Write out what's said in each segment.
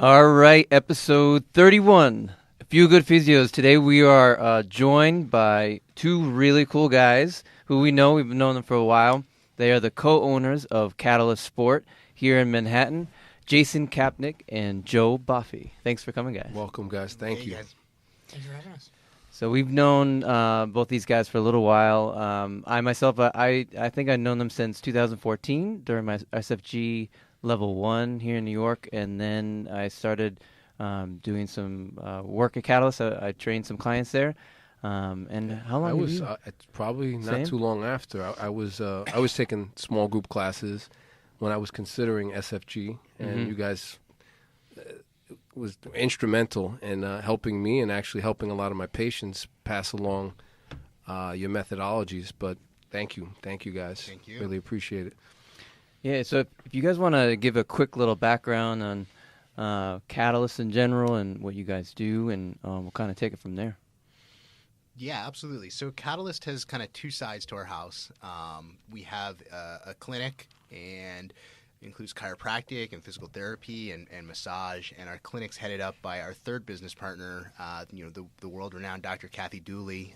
All right, episode 31. A few good physios. Today we are joined by two really cool guys who we know. We've known them for a while. They are the co-owners of Catalyst Sport here in Manhattan, Jason Kapnick and Joe Boffi. Thanks for coming, guys. Welcome, guys. Thank you. Guys. Thanks for having us. So we've known both these guys for a little while. I myself, I think I've known them since 2014 during my SFG Level 1 here in New York, and then I started doing some work at Catalyst. I trained some clients there. And how long? I was have you? it's probably not Same? too long after. I was taking small group classes when I was considering SFG, and you guys was instrumental in helping me and actually helping a lot of my patients pass along your methodologies. But thank you guys. Thank you. Really appreciate it. Yeah. So if you guys want to give a quick little background on Catalyst in general and what you guys do, and we'll kind of take it from there. Yeah, absolutely. So Catalyst has kind of two sides to our house. We have a clinic, and it includes chiropractic and physical therapy and massage. And our clinic's headed up by our third business partner, the world-renowned Dr. Kathy Dooley.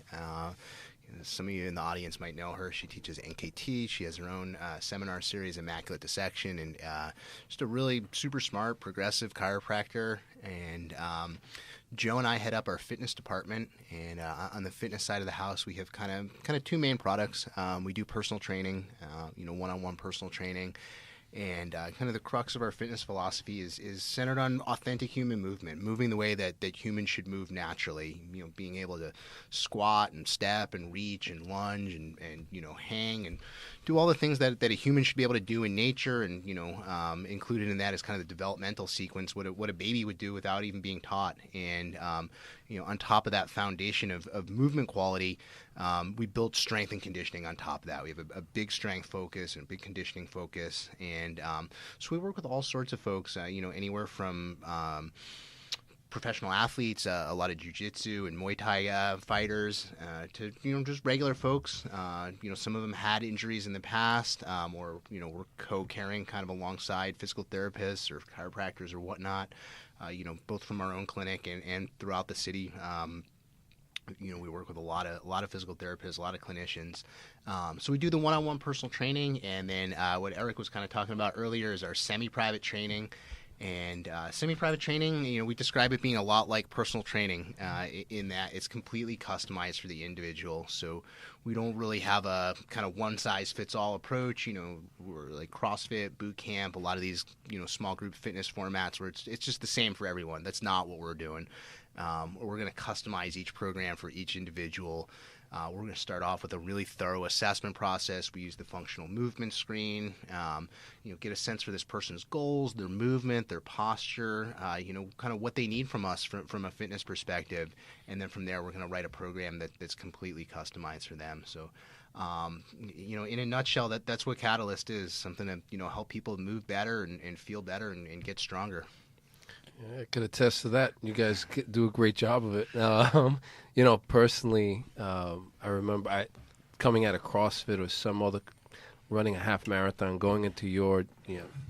Some of you in the audience might know her. She teaches NKT. She has her own seminar series, Immaculate Dissection, and just a really super smart, progressive chiropractor. And Joe and I head up our fitness department, and on the fitness side of the house, we have kind of two main products. We do personal training, one-on-one personal training. And kind of the crux of our fitness philosophy is centered on authentic human movement, moving the way that humans should move naturally. Being able to squat and step and reach and lunge and hang and do all the things that a human should be able to do in nature. And included in that is kind of the developmental sequence, what a baby would do without even being taught. And on top of that foundation of movement quality, we build strength and conditioning on top of that. We have a big strength focus and a big conditioning focus. And so we work with all sorts of folks, anywhere from professional athletes, a lot of jiu-jitsu and Muay Thai fighters, to just regular folks. Some of them had injuries in the past, or we're co-caring kind of alongside physical therapists or chiropractors or whatnot. Both from our own clinic and throughout the city. We work with a lot of physical therapists, a lot of clinicians. So we do the one-on-one personal training, and then what Eric was kind of talking about earlier is our semi-private training. And semi-private training, we describe it being a lot like personal training in that it's completely customized for the individual. So we don't really have a kind of one-size-fits-all approach. We're like CrossFit, boot camp, a lot of these, small group fitness formats where it's just the same for everyone. That's not what we're doing. We're going to customize each program for each individual. We're going to start off with a really thorough assessment process. We use the functional movement screen, get a sense for this person's goals, their movement, their posture, kind of what they need from us from a fitness perspective. And then from there, we're going to write a program that's completely customized for them. So, in a nutshell, that's what Catalyst is, something to, help people move better and feel better and get stronger. Yeah, I could attest to that. You guys do a great job of it. Personally, I remember coming out of CrossFit or some other, running a half marathon, going into your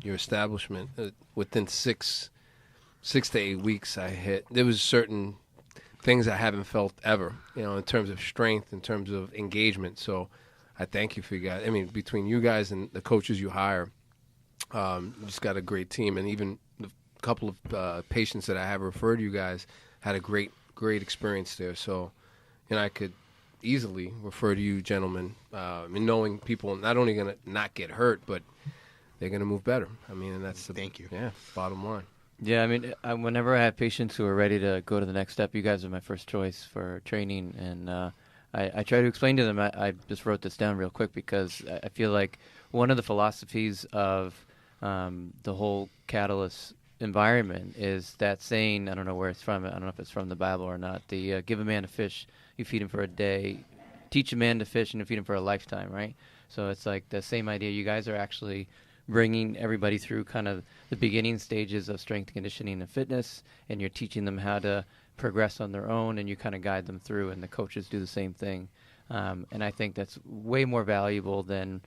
establishment. Within 6 to 8 weeks, there was certain things I haven't felt ever, in terms of strength, in terms of engagement. So I thank you for you guys. I mean, between you guys and the coaches you hire, you just got a great team. And even the couple of patients that I have referred to you guys had a great experience there. So, I could easily refer to you gentlemen, and knowing people not only going to not get hurt, but they're going to move better. I mean, and that's Thank you. Yeah, bottom line. Yeah, I mean, whenever I have patients who are ready to go to the next step, you guys are my first choice for training. And I try to explain to them, I just wrote this down real quick because I feel like one of the philosophies of the whole Catalyst environment is that saying, I don't know where it's from, I don't know if it's from the Bible or not, the give a man a fish, you feed him for a day, teach a man to fish, and you feed him for a lifetime, right? So it's like the same idea. You guys are actually bringing everybody through kind of the beginning stages of strength conditioning and fitness, and you're teaching them how to progress on their own, and you kind of guide them through, and the coaches do the same thing. And I think that's way more valuable than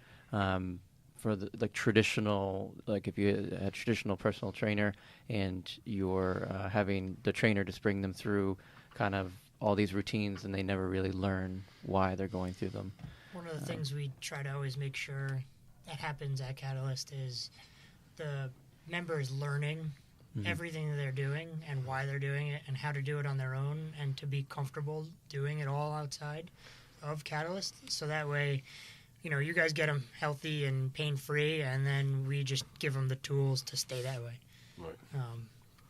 for the like traditional, like if you had a traditional personal trainer and you're having the trainer just bring them through kind of all these routines and they never really learn why they're going through them. One of the things we try to always make sure that happens at Catalyst is the members learning everything that they're doing and why they're doing it and how to do it on their own and to be comfortable doing it all outside of Catalyst. So that way, you know, you guys get them healthy and pain-free, and then we just give them the tools to stay that way. Right.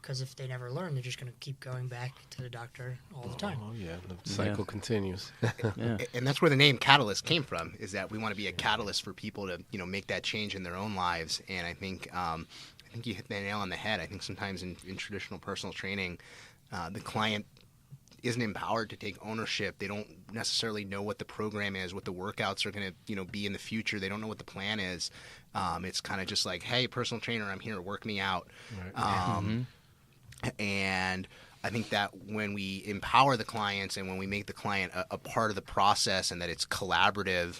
Because if they never learn, they're just going to keep going back to the doctor all the time. Oh, yeah. The cycle continues. Yeah. And that's where the name Catalyst came from, is that we want to be a catalyst for people to, you know, make that change in their own lives. And I think you hit the nail on the head. I think sometimes in traditional personal training, the client isn't empowered to take ownership. They don't necessarily know what the program is, what the workouts are going to, you know, be in the future. They don't know what the plan is. It's kind of just like, hey, personal trainer, I'm here, work me out. Right. And I think that when we empower the clients and when we make the client a part of the process and that it's collaborative,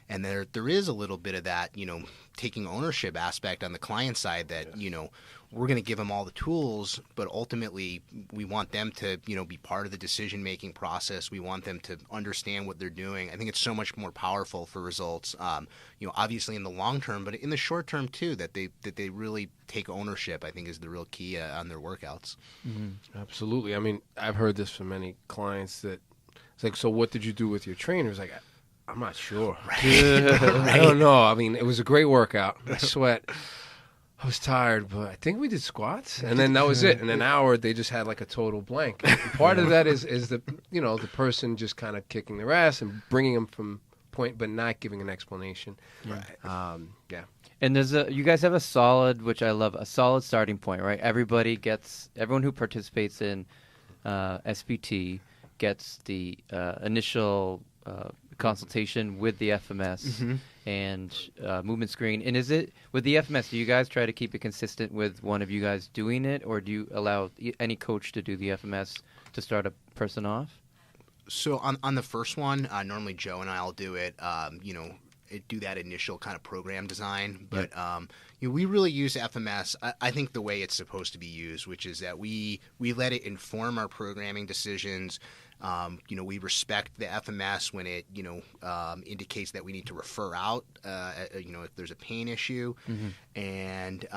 and there is a little bit of that, you know, taking ownership aspect on the client side that, you know, we're going to give them all the tools, but ultimately we want them to, you know, be part of the decision-making process. We want them to understand what they're doing. I think it's so much more powerful for results, you know, obviously in the long term, but in the short term too, that they really take ownership, I think is the real key on their workouts. Mm-hmm. Absolutely. I mean, I've heard this from many clients that it's like, so what did you do with your trainers? Like, I'm not sure. Right. I don't know. I mean, it was a great workout. I sweat. I was tired, but I think we did squats, and then that was it. In an hour, they just had like a total blank. And part of that is the, you know, the person just kind of kicking their ass and bringing them from point, but not giving an explanation. Right. Yeah. And you guys have a solid, which I love, a solid starting point, right? Everyone who participates in SPT gets the initial consultation with the FMS and movement screen. And is it with the FMS, do you guys try to keep it consistent with one of you guys doing it, or do you allow any coach to do the FMS to start a person off? So on the first one, normally Joe and I'll do it, you know, do that initial kind of program design. But you know, we really use FMS, I think, the way it's supposed to be used, which is that we let it inform our programming decisions. You know, we respect the FMS when it, you know, indicates that we need to refer out, you know, if there's a pain issue. And,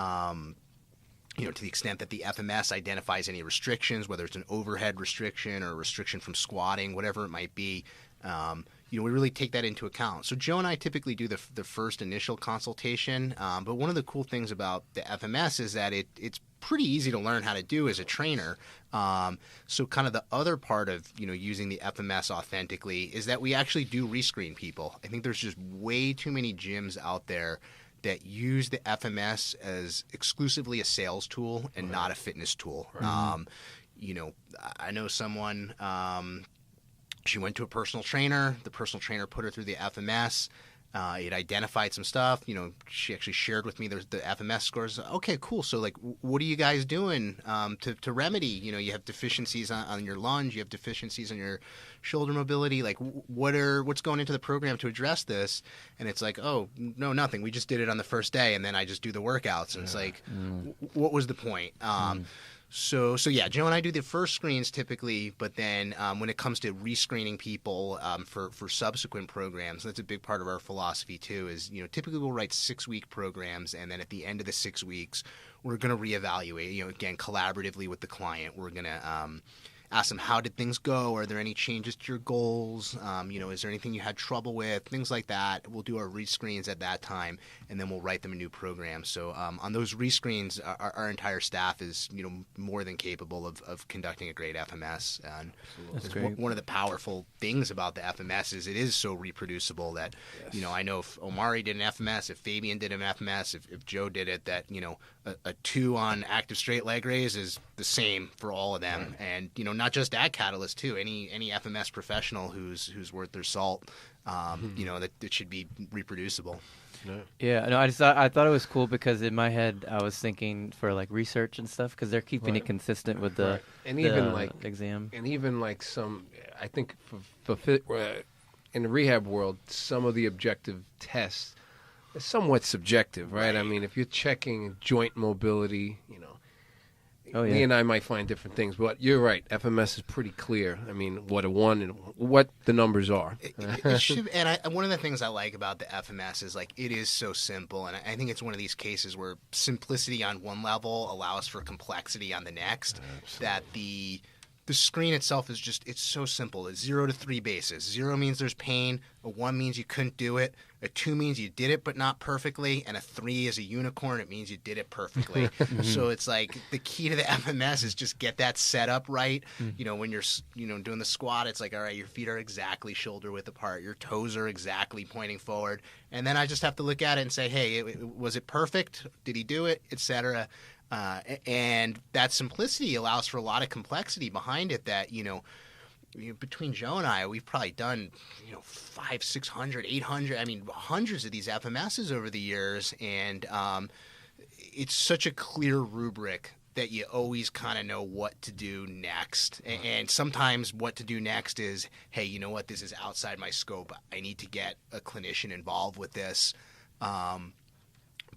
you know, to the extent that the FMS identifies any restrictions, whether it's an overhead restriction or a restriction from squatting, whatever it might be, you know, we really take that into account. So Joe and I typically do the first initial consultation, but one of the cool things about the FMS is that it's pretty easy to learn how to do as a trainer. So kind of the other part of, you know, using the FMS authentically is that we actually do rescreen people. I think there's just way too many gyms out there that use the FMS as exclusively a sales tool and not a fitness tool. You know, I know someone, she went to a personal trainer. The personal trainer put her through the FMS. It identified some stuff. You know, she actually shared with me the FMS scores. Okay, cool. So, like, what are you guys doing to remedy? You know, you have deficiencies on your lunge. You have deficiencies on your shoulder mobility. Like, what's going into the program to address this? And it's like, oh, no, nothing. We just did it on the first day, and then I just do the workouts. And it's like, what was the point? So yeah, Joe and I do the first screens typically, but then when it comes to rescreening people for subsequent programs, that's a big part of our philosophy too. Is, you know, typically we'll write 6-week programs, and then at the end of the 6 weeks, we're going to reevaluate. You know, again, collaboratively with the client, we're going to ask them, how did things go? Are there any changes to your goals? You know, is there anything you had trouble with? Things like that. We'll do our rescreens at that time, and then we'll write them a new program. So on those rescreens, our entire staff is, you know, more than capable of conducting a great FMS. And That's great. One of the powerful things about the FMS is it is so reproducible that, you know, I know if Omari did an FMS, if Fabian did an FMS, if Joe did it, that, you know, a 2 on active straight leg raise is the same for all of them. And, you know, not just at Catalyst too. Any FMS professional who's worth their salt, you know, that it should be reproducible. Yeah, no, I thought it was cool because in my head I was thinking for like research and stuff because they're keeping it consistent with the and the even like exam. and even like some, I think for fit, in the rehab world, some of the objective tests it's somewhat subjective, right? Right. I mean, if you're checking joint mobility, Oh, yeah. Lee and I might find different things, but you're right. FMS is pretty clear. I mean, what a one and what the numbers are. It should, and one of the things I like about the FMS is like it is so simple, and I think it's one of these cases where simplicity on one level allows for complexity on the next. Absolutely. That the screen itself is just, it's so simple. It's 0 to 3 bases. 0 means there's pain. A 1 means you couldn't do it. A 2 means you did it but not perfectly. And a 3 is a unicorn. It means you did it perfectly. So it's like the key to the FMS is just get that set up right. When you're doing the squat, it's like, all right, your feet are exactly shoulder width apart. Your toes are exactly pointing forward. And then I just have to look at it and say, hey, was it perfect? Did he do it? Etc. And that simplicity allows for a lot of complexity behind it that, between Joe and I, we've probably done, 500, 600, 800, I mean, hundreds of these FMSs over the years. And it's such a clear rubric that you always kind of know what to do next. And sometimes what to do next is, hey, you know what, this is outside my scope. I need to get a clinician involved with this.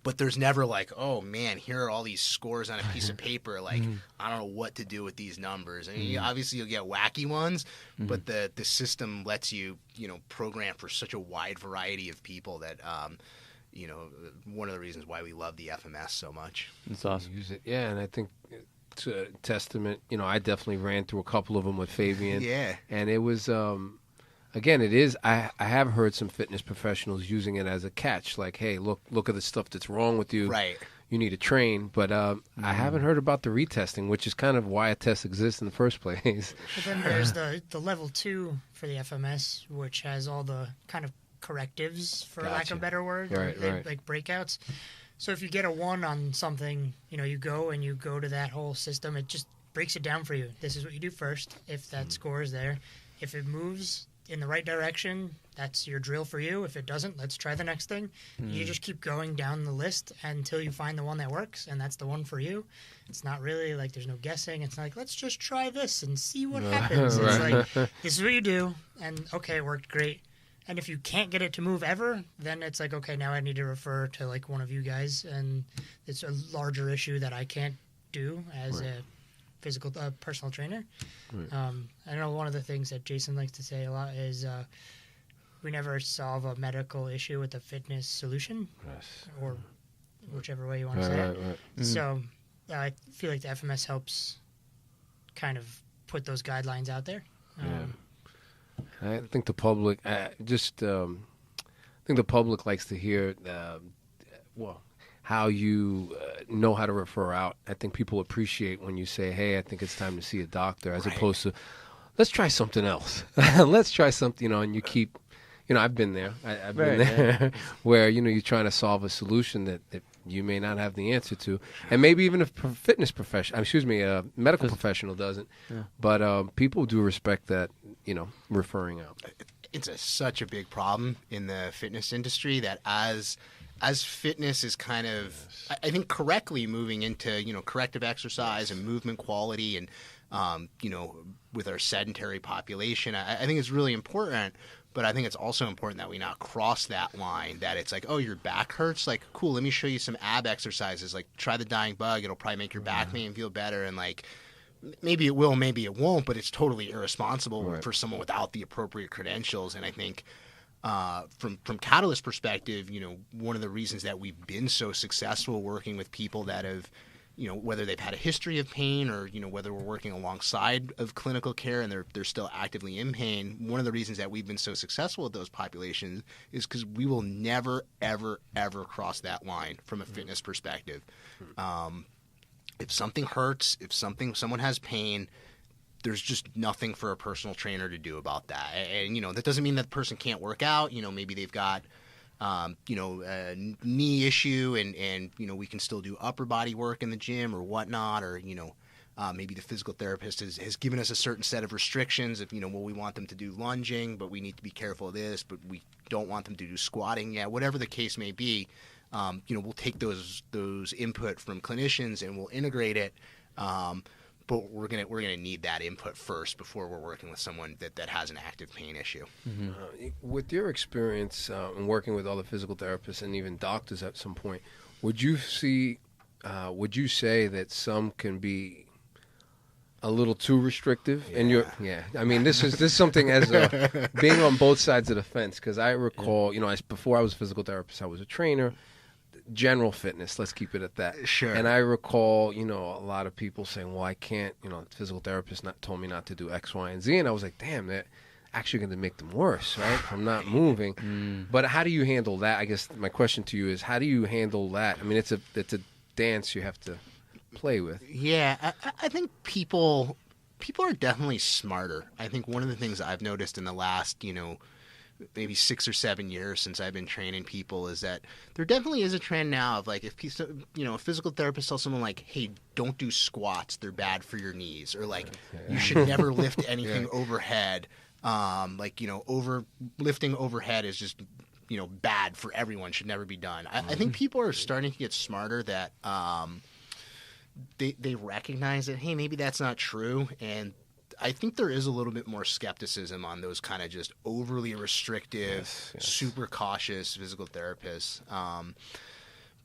But there's never like, oh, man, here are all these scores on a piece of paper. Like, I don't know what to do with these numbers. I mean, obviously, you'll get wacky ones, but the system lets you, program for such a wide variety of people that, one of the reasons why we love the FMS so much. That's awesome. Use it. Yeah, and I think it's a testament. I definitely ran through a couple of them with Fabian. Yeah. And it was... Again, it is. I have heard some fitness professionals using it as a catch, like, "Hey, look at the stuff that's wrong with you. Right. You need to train." But I haven't heard about the retesting, which is kind of why a test exists in the first place. But then there's the level 2 for the FMS, which has all the kind of correctives, for lack of a better word, Right. like breakouts. So if you get a 1 on something, you go to that whole system. It just breaks it down for you. This is what you do first. If that score is there, if it moves in the right direction, that's your drill for you. If it doesn't, let's try the next thing. You just keep going down the list until you find the one that works, and that's the one for you. It's not really like there's no guessing. It's not like, let's just try this and see what happens. It's like, this is what you do, and okay, it worked great. And if you can't get it to move ever, then it's like, okay, now I need to refer to like one of you guys, and it's a larger issue that I can't do as a physical personal trainer. I know one of the things that Jason likes to say a lot is we never solve a medical issue with a fitness solution, or whichever way you want to say it. So I feel like the FMS helps kind of put those guidelines out there. I think the public, I think the public likes to hear, how you know how to refer out. I think people appreciate when you say, hey, I think it's time to see a doctor, as opposed to, let's try something else. Let's try something, and you keep, I've been there. I've been there where, you're trying to solve a solution that you may not have the answer to. And maybe even if a medical professional doesn't. Yeah. But people do respect that, referring out. It's such a big problem in the fitness industry that as fitness is kind of, I think, correctly moving into, corrective exercise and movement quality and, with our sedentary population, I think it's really important. But I think it's also important that we not cross that line, that it's like, oh, your back hurts? Like, cool, let me show you some ab exercises. Like, try the dying bug. It'll probably make your back pain feel better. And, like, maybe it will, maybe it won't, but it's totally irresponsible for someone without the appropriate credentials. And I think from Catalyst perspective, one of the reasons that we've been so successful working with people that have, whether they've had a history of pain or, whether we're working alongside of clinical care and they're still actively in pain, one of the reasons that we've been so successful with those populations is because we will never, ever, ever cross that line from a fitness perspective. If something hurts, if someone has pain, there's just nothing for a personal trainer to do about that. And, that doesn't mean that person can't work out. Maybe they've got a knee issue and we can still do upper body work in the gym or whatnot, or, maybe the physical therapist has given us a certain set of restrictions of, we want them to do lunging, but we need to be careful of this, but we don't want them to do squatting. Yeah, whatever the case may be, we'll take those input from clinicians and we'll integrate it. but we're gonna need that input first before we're working with someone that has an active pain issue. With your experience in working with other physical therapists and even doctors at some point, would you say that some can be a little too restrictive? Yeah. And I mean, this is something as being on both sides of the fence, because I recall, before I was a physical therapist, I was a trainer. General fitness, let's keep it at that. Sure. And I recall, a lot of people saying, well, I can't, the physical therapist told me not to do X, Y, and Z. And I was like, damn, that actually going to make them worse, right? If I'm not moving. But how do you handle that? I guess my question to you is, how do you handle that? I mean, it's a dance you have to play with. Yeah, I think people are definitely smarter. I think one of the things I've noticed in the last, maybe 6 or 7 years since I've been training people is that there definitely is a trend now of like, if a physical therapist tells someone like, hey, don't do squats, they're bad for your knees, or like you should never lift anything overhead. Lifting overhead is just bad for everyone, should never be done. I think people are starting to get smarter that they recognize that, hey, maybe that's not true, and I think there is a little bit more skepticism on those kind of just overly restrictive, super cautious physical therapists.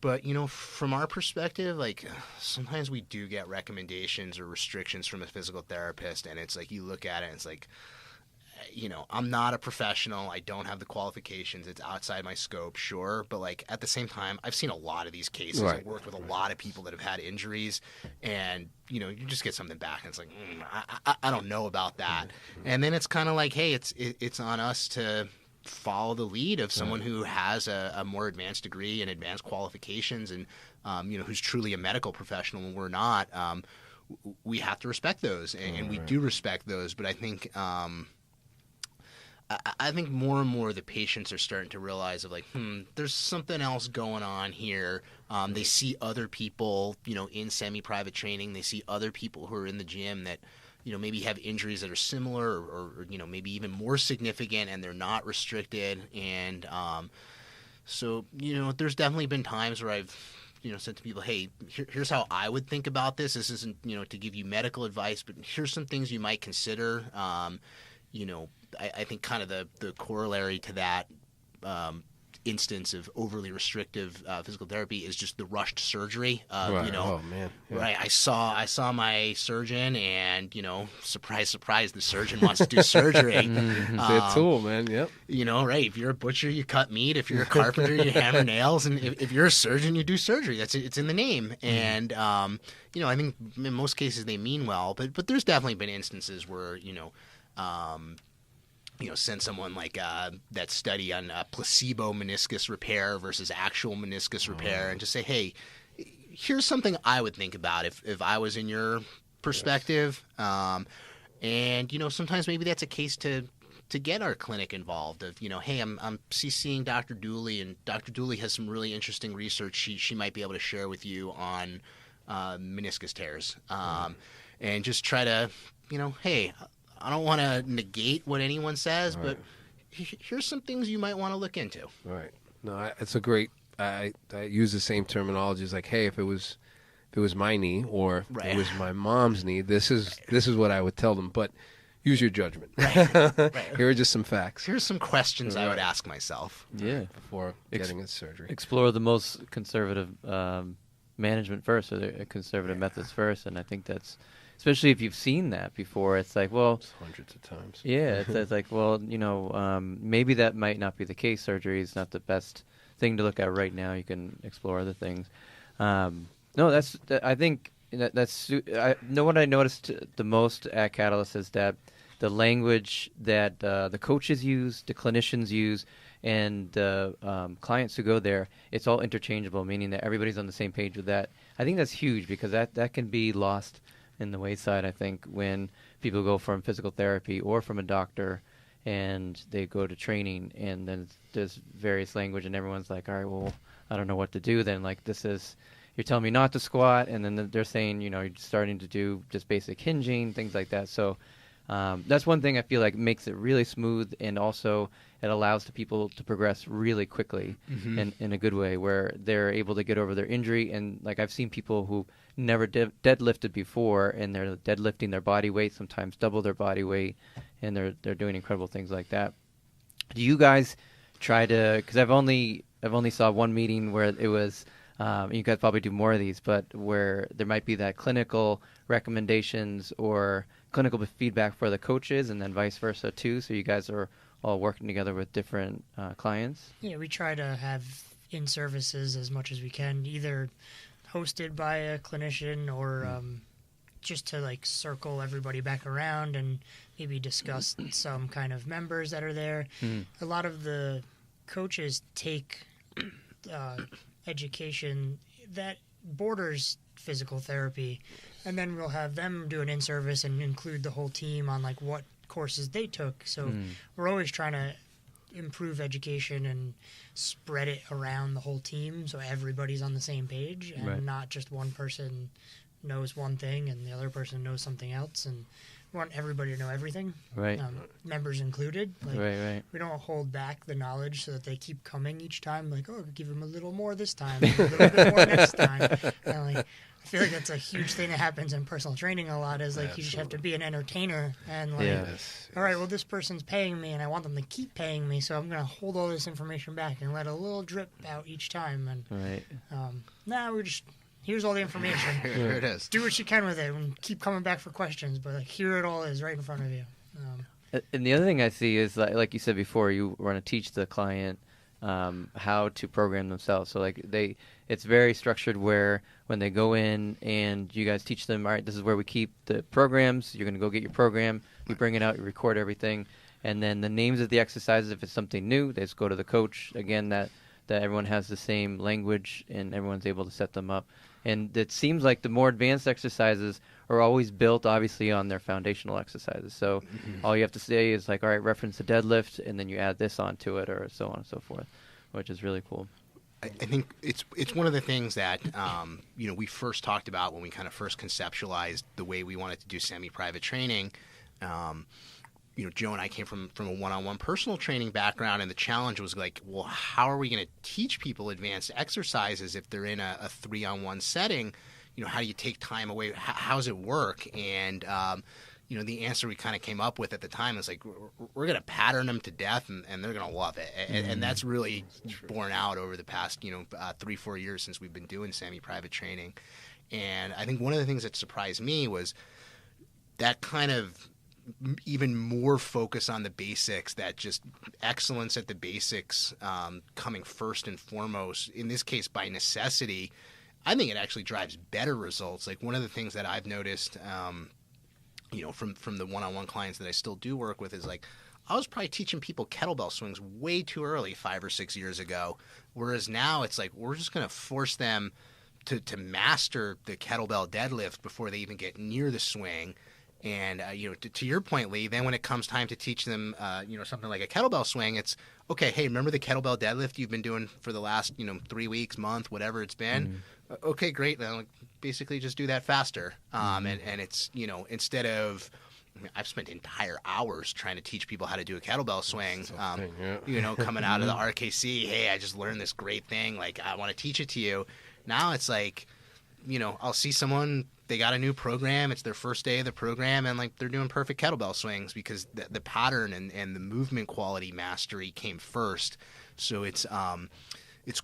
But, from our perspective, like sometimes we do get recommendations or restrictions from a physical therapist, and it's like you look at it and it's like, I'm not a professional. I don't have the qualifications. It's outside my scope, sure. But like at the same time, I've seen a lot of these cases. Right. I've worked with a lot of people that have had injuries, and you just get something back, and it's like, I don't know about that. And then it's kind of like, hey, it's on us to follow the lead of someone who has a more advanced degree and advanced qualifications, and who's truly a medical professional when we're not. We have to respect those, and we do respect those. But I think. I think more and more the patients are starting to realize of like, there's something else going on here. They see other people, in semi-private training. They see other people who are in the gym that, maybe have injuries that are similar or maybe even more significant, and they're not restricted. And so, there's definitely been times where I've, said to people, hey, here's how I would think about this. This isn't, to give you medical advice, but here's some things you might consider. I think kind of the corollary to that instance of overly restrictive physical therapy is just the rushed surgery. Right. Oh man. Yeah. Right. I saw my surgeon, and surprise, surprise, the surgeon wants to do surgery. It's a tool, man. Yep. Right. If you're a butcher, you cut meat. If you're a carpenter, you hammer nails, and if you're a surgeon, you do surgery. It's in the name. And I think in most cases they mean well, but there's definitely been instances where send someone like that study on placebo meniscus repair versus actual meniscus repair, and just say, hey, here's something I would think about if I was in your perspective. And sometimes maybe that's a case to get our clinic involved. Of hey, I'm CCing Dr. Dooley, and Dr. Dooley has some really interesting research she might be able to share with you on meniscus tears, and just try to hey. I don't want to negate what anyone says, but here's some things you might want to look into. Right. No, it's a great. I use the same terminology. It's like, hey, if it was my knee or it was my mom's knee, this is what I would tell them. But use your judgment. Right. Here are just some facts. Here's some questions I would ask myself. Yeah. Before getting a surgery. Explore the most conservative management first, or the conservative methods first, and I think that's. Especially if you've seen that before, it's like, well, it's hundreds of times. Yeah, it's like, well, maybe that might not be the case. Surgery is not the best thing to look at right now. You can explore other things. I think what I noticed the most at Catalyst is that the language that the coaches use, the clinicians use, and the clients who go there, it's all interchangeable, meaning that everybody's on the same page with that. I think that's huge, because that can be lost in the wayside, I think, when people go from physical therapy or from a doctor and they go to training, and then there's various language and everyone's like, all right, well, I don't know what to do then. Like, you're telling me not to squat, and then they're saying, you're starting to do just basic hinging, things like that. So That's one thing I feel like makes it really smooth, and also it allows the people to progress really quickly in a good way, where they're able to get over their injury. And like I've seen people who never deadlifted before, and they're deadlifting their body weight, sometimes double their body weight, and they're doing incredible things like that. Do you guys try to? Because I've only saw one meeting where it was. You guys probably do more of these, but where there might be that clinical recommendations or clinical feedback for the coaches, and then vice versa too. So you guys are all working together with different clients. Yeah, we try to have in-services as much as we can, either hosted by a clinician or just to like circle everybody back around and maybe discuss some kind of members that are there. A lot of the coaches take education that borders physical therapy, and then we'll have them do an in-service and include the whole team on like what courses they took. So we're always trying to improve education and spread it around the whole team so everybody's on the same page, and not just one person knows one thing and the other person knows something else. And we want everybody to know everything, members included. Like, we don't hold back the knowledge so that they keep coming each time. Like, oh, give them a little more this time, a little bit more next time. And like, I feel like that's a huge thing that happens in personal training a lot. Is like you just have to be an entertainer and like, all right, well, this person's paying me and I want them to keep paying me, so I'm going to hold all this information back and let a little drip out each time. And now we're just. Here's all the information. Here it is. Do what you can with it and keep coming back for questions, but like, here it all is right in front of you. And the other thing I see is, like you said before, you want to teach the client how to program themselves. So like it's very structured, where when they go in and you guys teach them, all right, this is where we keep the programs. You're going to go get your program. You bring it out, you record everything. And then the names of the exercises, if it's something new, they just go to the coach. Again, that everyone has the same language and everyone's able to set them up. And it seems like the more advanced exercises are always built, obviously, on their foundational exercises. So all you have to say is like, all right, reference the deadlift, and then you add this onto it, or so on and so forth, which is really cool. I think it's one of the things that we first talked about when we kind of first conceptualized the way we wanted to do semi-private training. Joe and I came from a one-on-one personal training background, and the challenge was like, well, how are we going to teach people advanced exercises if they're in a 3-on-1 setting? How do you take time away? How does it work? And the answer we kind of came up with at the time is like, we're going to pattern them to death, and they're going to love it. And that's really borne out over the past 3-4 years since we've been doing semi-private training. And I think one of the things that surprised me was that kind of even more focus on the basics, that just excellence at the basics coming first and foremost, in this case by necessity. I think it actually drives better results. Like, one of the things that I've noticed from the one-on-one clients that I still do work with is like, I was probably teaching people kettlebell swings way too early 5 or 6 years ago, whereas now it's like we're just going to force them to master the kettlebell deadlift before they even get near the swing. And, to your point, Lee, then when it comes time to teach them, something like a kettlebell swing, it's, okay, hey, remember the kettlebell deadlift you've been doing for the last, 3 weeks, month, whatever it's been? Okay, great. Then basically just do that faster. And it's, instead of, I've spent entire hours trying to teach people how to do a kettlebell swing, coming out of the RKC, hey, I just learned this great thing. Like, I want to teach it to you. Now it's like, I'll see someone, they got a new program, it's their first day of the program, and like they're doing perfect kettlebell swings because the pattern and the movement quality mastery came first. So it's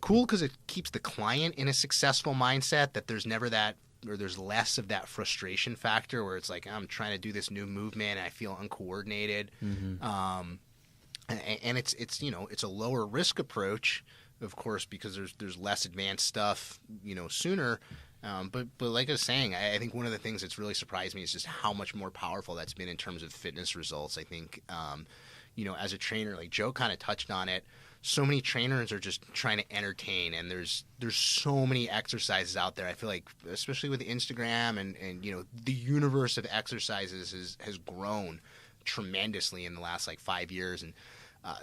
cool because it keeps the client in a successful mindset, that there's never that, or there's less of that frustration factor where it's like, I'm trying to do this new movement and I feel uncoordinated. And it's a lower risk approach, of course, because there's less advanced stuff, sooner. But like I was saying, I think one of the things that's really surprised me is just how much more powerful that's been in terms of fitness results. I think, as a trainer, like Joe kind of touched on it, so many trainers are just trying to entertain, and there's so many exercises out there. I feel like, especially with Instagram and the universe of exercises has grown tremendously in the last 5 years. And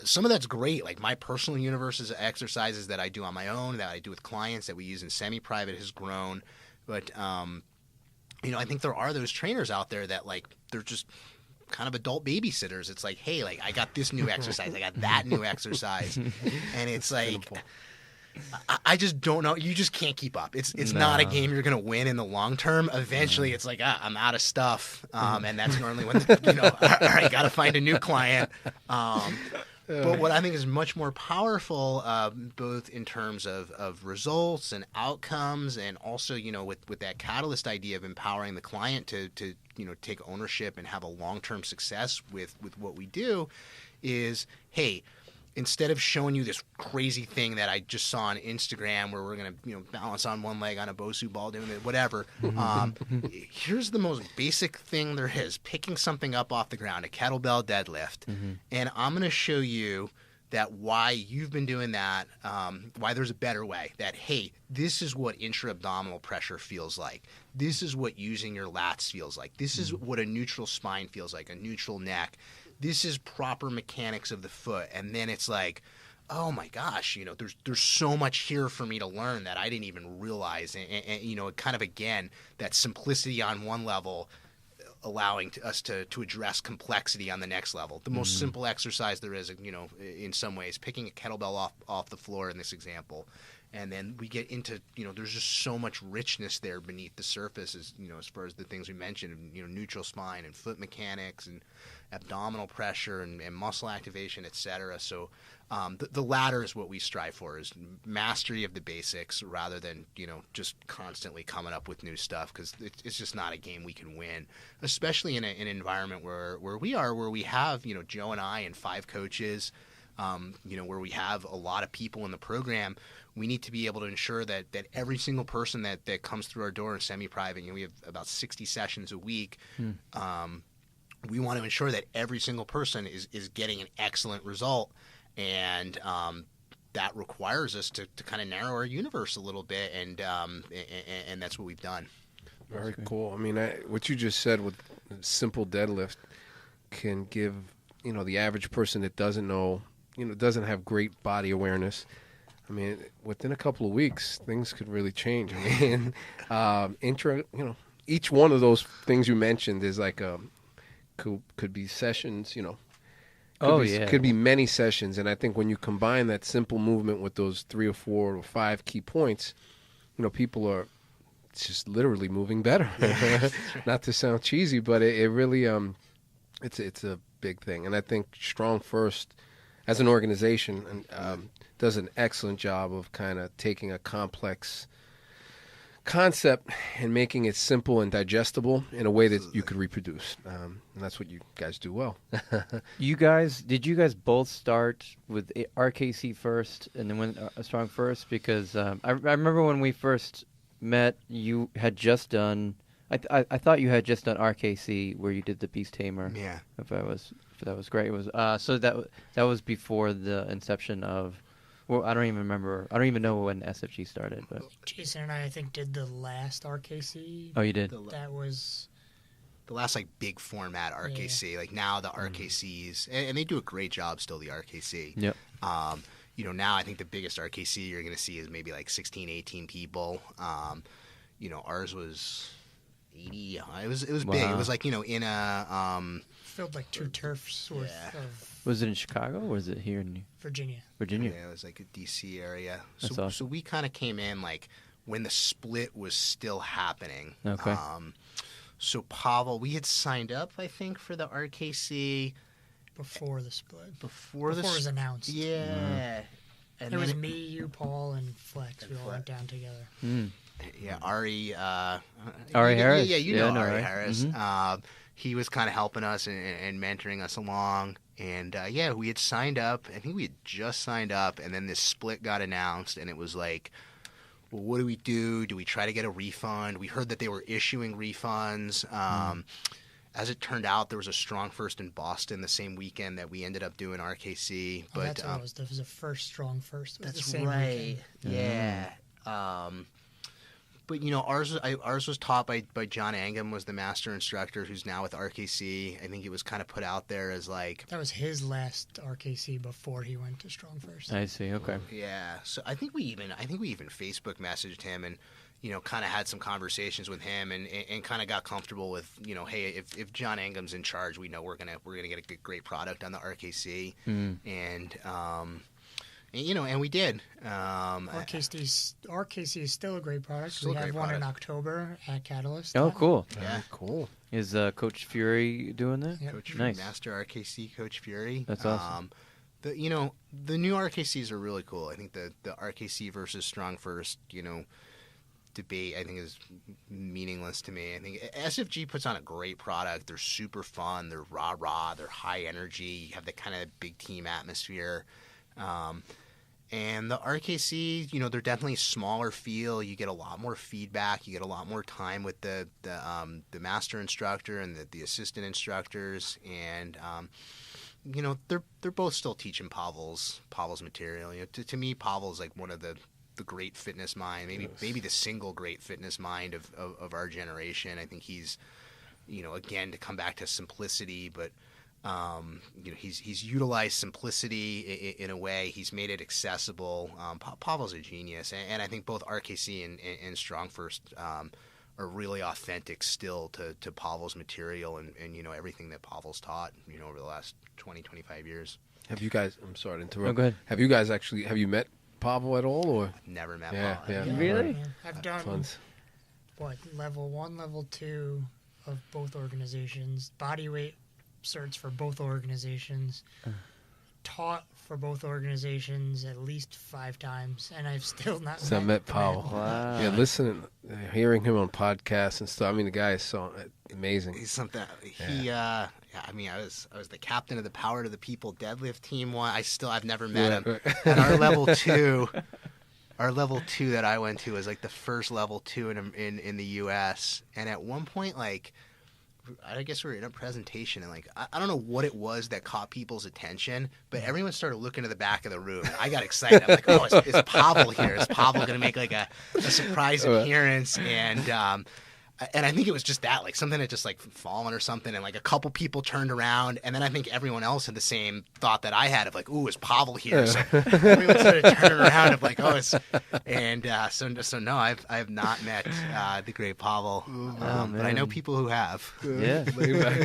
some of that's great. Like, my personal universe of exercises that I do on my own, that I do with clients, that we use in semi-private has grown. But, I think there are those trainers out there that they're just kind of adult babysitters. It's like, hey, like I got this new exercise, I got that new exercise, and it's like, I just don't know. You just can't keep up. It's not a game you're going to win in the long term. Eventually, it's like, I'm out of stuff, and that's normally when all right, got to find a new client. But what I think is much more powerful, both in terms of results and outcomes, and also, with that Catalyst idea of empowering the client to take ownership and have a long-term success with what we do, is, hey, instead of showing you this crazy thing that I just saw on Instagram where we're going to balance on one leg on a Bosu ball, doing it, whatever, here's the most basic thing there is, picking something up off the ground, a kettlebell deadlift. And I'm going to show you that why you've been doing that, why there's a better way, that, hey, this is what intra-abdominal pressure feels like. This is what using your lats feels like. This is what a neutral spine feels like, a neutral neck. This is proper mechanics of the foot. And then it's like, oh my gosh, there's so much here for me to learn that I didn't even realize. And kind of, again, that simplicity on one level, allowing us to address complexity on the next level. The most simple exercise there is, in some ways, picking a kettlebell off the floor in this example. And then we get into, there's just so much richness there beneath the surface, as far as the things we mentioned, neutral spine and foot mechanics and abdominal pressure and muscle activation, et cetera. So the latter is what we strive for, is mastery of the basics rather than, just constantly coming up with new stuff, because it's just not a game we can win, especially in an environment where we have, Joe and I and 5 coaches, where we have a lot of people in the program. We need to be able to ensure that every single person that comes through our door in semi-private, we have about 60 sessions a week. We want to ensure that every single person is getting an excellent result, and that requires us to kind of narrow our universe a little bit, and that's what we've done. Very cool. I mean, what you just said with simple deadlift can give the average person that doesn't know, doesn't have great body awareness. I mean, within a couple of weeks, things could really change. I mean, each one of those things you mentioned is like could be sessions, could be many sessions. And I think when you combine that simple movement with those 3 or 4 or 5 key points, people are just literally moving better. Not to sound cheesy, but it really it's a big thing. And I think Strong First, as an organization, does an excellent job of kind of taking a complex concept and making it simple and digestible in a way that you could reproduce. And that's what you guys do well. Did you guys both start with RKC first and then went Strong First? Because I remember when we first met, you had just done, I thought you had just done RKC, where you did the Beast Tamer. Yeah. If that was great. It was so that was before the inception of. Well, I don't even remember. I don't even know when SFG started. But Jason and I think, did the last RKC. Oh, you did? That was the last big format RKC. Yeah. Like now the RKCs, and they do a great job still, the RKC. Yep. Now I think the biggest RKC you're going to see is maybe like 16, 18 people. Ours was 80. It was wow. big. It was like, in a filled like 2 turfs worth of. Was it in Chicago or was it here in Virginia? Virginia. Yeah, it was like a DC area. That's so awesome. So we kind of came in like when the split was still happening. Okay. So Pavel, we had signed up, I think, for the RKC before the split. Before it was announced. Yeah. And it was me, you, Paul, and Flex. We all went down together. Yeah, Ari. Ari Harris. Yeah, you know Ari right? Harris. Mm-hmm. He was kind of helping us and mentoring us along. And, we had signed up. I think we had just signed up. And then this split got announced. And it was like, well, what do we do? Do we try to get a refund? We heard that they were issuing refunds. As it turned out, there was a Strong First in Boston the same weekend that we ended up doing RKC. But that's what it was. There was a first Strong First. It was that's the same right. weekend. Yeah. But ours was taught by John Angam, was the master instructor, who's now with RKC. I think it was kind of put out there as like that was his last RKC before he went to Strong First. I see. Okay. Yeah. So I think we even Facebook messaged him, and kind of had some conversations with him and kind of got comfortable with, hey, if John Engham's in charge, we know we're gonna get a great product on the RKC, and we did. RKC is still a great product. Still We a have great one in product. October at Catalyst. Oh, cool. Yeah. Cool. Is Coach Fury doing that? Yep. Coach Nice. Master RKC Coach Fury. That's awesome. The new RKCs are really cool. I think the RKC versus Strong First, debate, I think, is meaningless to me. I think SFG puts on a great product. They're super fun. They're rah-rah. They're high energy. You have the kind of big team atmosphere. And the RKC, they're definitely smaller feel. You get a lot more feedback. You get a lot more time with the master instructor and the assistant instructors. And, they're both still teaching Pavel's material. To me, Pavel's like one of the great fitness mind, maybe the single great fitness mind of our generation. I think he's, again, to come back to simplicity, but he's utilized simplicity in a way. He's made it accessible. Pavel's a genius, and I think both RKC and Strong First are really authentic still to Pavel's material and everything that Pavel's taught over the last 20-25 years. Have you guys? I'm sorry to interrupt. No, go ahead. Have you met Pavel at all, or? Never met Yeah, Pavel. yeah. Really? I've done Tons. level 1, level 2 of both organizations. Bodyweight certs for both organizations. Taught for both organizations at least 5 times, and I've still not So I met Pavel. Wow. Yeah, listening, hearing him on podcasts and stuff. I mean, the guy is so amazing. He's something. I was the captain of the Power to the People deadlift team. I've never met him. And our level 2 that I went to was like the first level 2 in the U.S. And at one point, like, I guess we were in a presentation, and like I don't know what it was that caught people's attention, but everyone started looking to the back of the room. I got excited. I'm like, oh, is Pavel here? Is Pavel going to make like a surprise appearance? And I think it was just that, like something had just like fallen or something, and like a couple people turned around, and then I think everyone else had the same thought that I had of like, ooh, is Pavel here? So everyone started turning around of like, oh, so no, I have not met the great Pavel, but I know people who have. Yeah.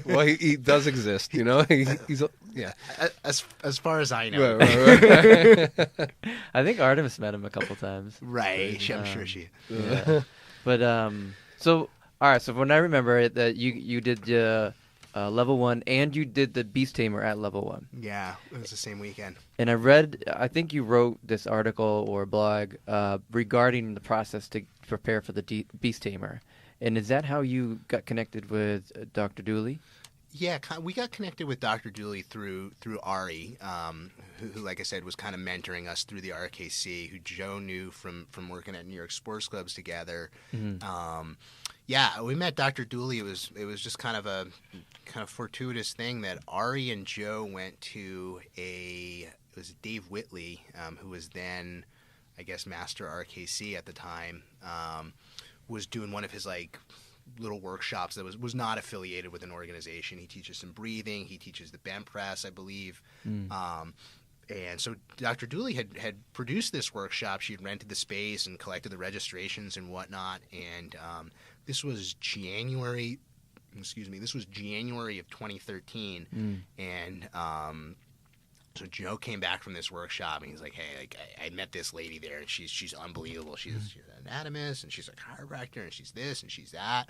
Well, he does exist, He's yeah. As far as I know, Right. I think Artemis met him a couple times. right? I'm sure she. Yeah. But so all right. So when I remember it, that you did level 1 and you did the Beast Tamer at level 1. Yeah, it was the same weekend. And I think you wrote this article or blog regarding the process to prepare for the Beast Tamer. And is that how you got connected with Dr. Dooley? Yeah, we got connected with Dr. Dooley through Ari, who, like I said, was kind of mentoring us through the RKC, who Joe knew from working at New York sports clubs together. Mm-hmm. Yeah, we met Dr. Dooley. It was just kind of a fortuitous thing that Ari and Joe went to it was Dave Whitley, who was then, I guess, Master RKC at the time, was doing one of his like little workshops that was not affiliated with an organization. He teaches some breathing. He teaches the bent press, I believe. And so Dr. Dooley had produced this workshop. She had rented the space and collected the registrations and whatnot. And this was January of 2013. And so Joe came back from this workshop, and he's like, "Hey, like I met this lady there, and she's unbelievable. She's an anatomist, and she's a chiropractor, and she's this, and she's that.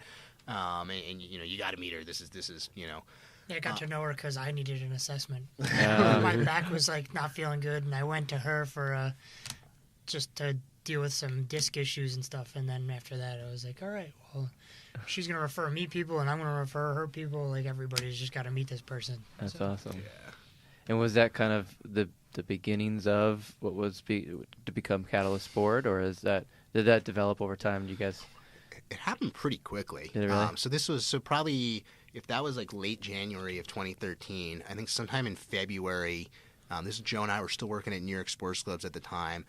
And you got to meet her. This is Yeah, I got to know her because I needed an assessment. My back was like not feeling good, and I went to her for just to deal with some disc issues and stuff. And then after that, I was like, all right, well, she's gonna refer me people, and I'm gonna refer her people. Like everybody's just got to meet this person. That's awesome. Yeah. And was that kind of the beginnings of what was to become Catalyst Sport, or did that develop over time? You guys? It happened pretty quickly. Did it really? So this was probably, if that was like late January of 2013, I think sometime in February. This is Joe and I were still working at New York sports clubs at the time.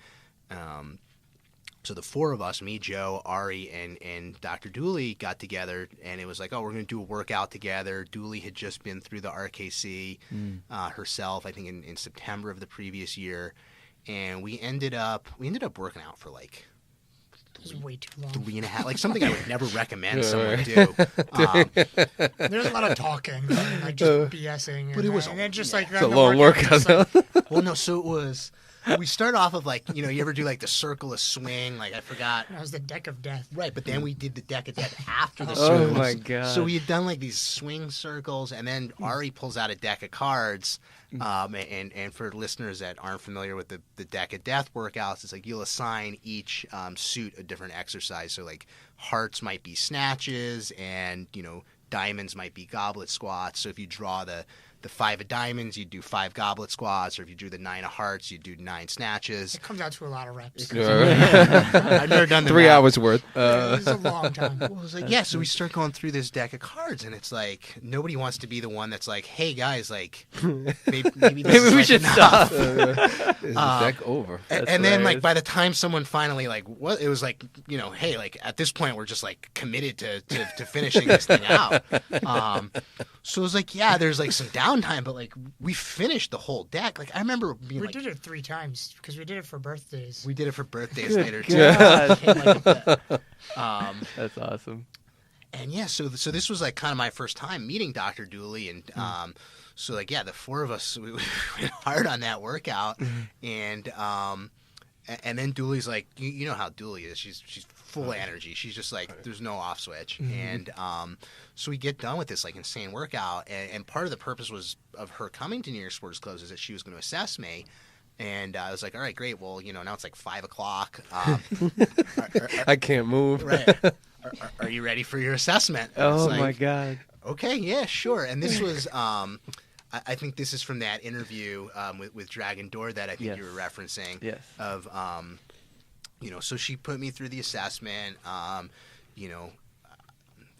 So the four of us, me, Joe, Ari, and Dr. Dooley got together, and it was like, oh, we're going to do a workout together. Dooley had just been through the RKC herself, I think in September of the previous year, and we ended up working out for like It's way too long. 3.5, like something I would never recommend someone do. There's a lot of talking, and like just BSing. But it was, and then just like It's a long workout. well, no, so it was. We start off of like, you ever do like the circle of swing? Like I forgot. That was the deck of death. Right, but then we did the deck of death after the Oh circles. my god! So we had done like these swing circles, and then Ari pulls out a deck of cards. And for listeners that aren't familiar with the deck of death workouts, it's like you'll assign each suit a different exercise. So like hearts might be snatches, and diamonds might be goblet squats. So if you draw the 5 of diamonds, you do 5 goblet squats, or if you drew the 9 of hearts, you do 9 snatches. It comes out to a lot of reps. I've never done the 3 math. hours worth. It's a long time. Well, it was like, yeah, so we start going through this deck of cards, and it's like nobody wants to be the one that's like, hey guys, like maybe we should stop. Is the deck over? And then like by the time someone finally like what it was like, hey, like at this point we're just like committed to finishing this thing out. So it was like, yeah, there's like some downtime, but like we finished the whole deck. Like I remember being We did it 3 times because we did it for birthdays. we did it for birthdays Good later God. too. That's awesome. And yeah, so this was like kind of my first time meeting Dr. Dooley, and so like yeah, the 4 of us we went hard on that workout, and then Dooley's like, you know how Dooley is, she's full of energy, she's just like there's no off switch, and so we get done with this like insane workout, and part of the purpose was of her coming to New York Sports Clubs is that she was going to assess me. And I was like, all right, great. Well, now it's like 5 o'clock. I can't move. Right. Are you ready for your assessment? And Oh it's like, my god! okay, yeah, sure. And this was, I think this is from that interview with Dragon Door that I think Yes. you were referencing. Yes. Of, so she put me through the assessment,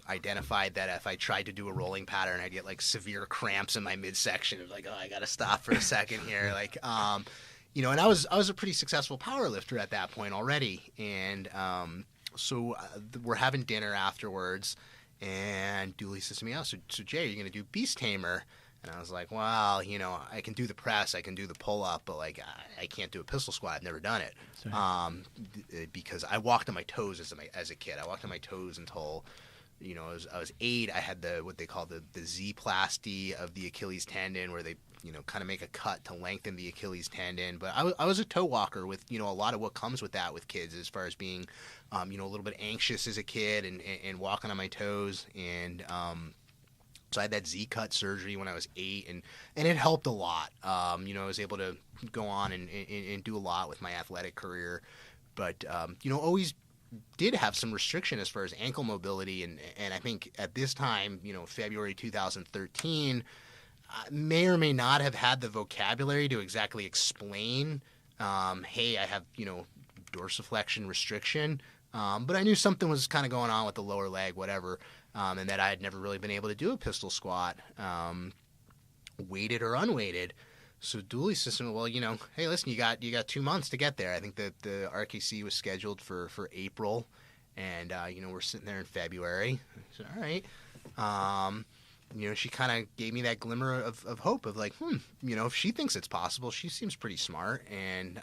identified that if I tried to do a rolling pattern, I'd get like severe cramps in my midsection. Of like, oh, I got to stop for a second here. Like, and I was a pretty successful power lifter at that point already. And so we're having dinner afterwards, and Dooley says to me, oh, so Jay, are you going to do Beast Tamer? And I was like, well, I can do the press, I can do the pull-up, but like I can't do a pistol squat. I've never done it because I walked on my toes as a kid. I walked on my toes until I was 8. I had what they call the Z-plasty of the Achilles tendon, where they kind of make a cut to lengthen the Achilles tendon. But I was a toe walker with a lot of what comes with that with kids, as far as being a little bit anxious as a kid and walking on my toes. And so I had that Z-cut surgery when I was 8, and it helped a lot. I was able to go on and do a lot with my athletic career, but always did have some restriction as far as ankle mobility, and I think at this time, February 2013, I may or may not have had the vocabulary to exactly explain, hey, I have dorsiflexion restriction, but I knew something was kind of going on with the lower leg, whatever, and that I had never really been able to do a pistol squat, weighted or unweighted. So Dooley says, well, hey, listen, you got 2 months to get there. I think that the RKC was scheduled for April, and we're sitting there in February. I said, all right. She kind of gave me that glimmer of hope of like, if she thinks it's possible, she seems pretty smart. And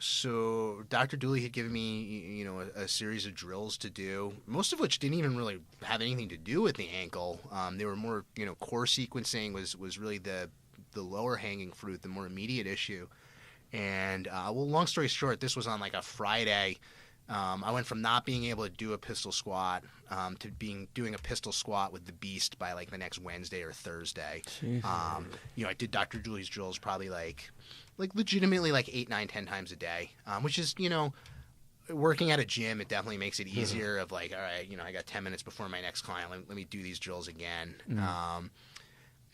so Dr. Dooley had given me, a series of drills to do, most of which didn't even really have anything to do with the ankle. They were more, core sequencing was really the lower hanging fruit, the more immediate issue. And long story short, this was on like a Friday. I went from not being able to do a pistol squat to doing a pistol squat with the Beast by like the next Wednesday or Thursday. I did Dr. Dooley's drills probably like legitimately like 8, 9, 10 times a day, which is working at a gym, it definitely makes it easier. Of like, all right, I got 10 minutes before my next client, let me do these drills again.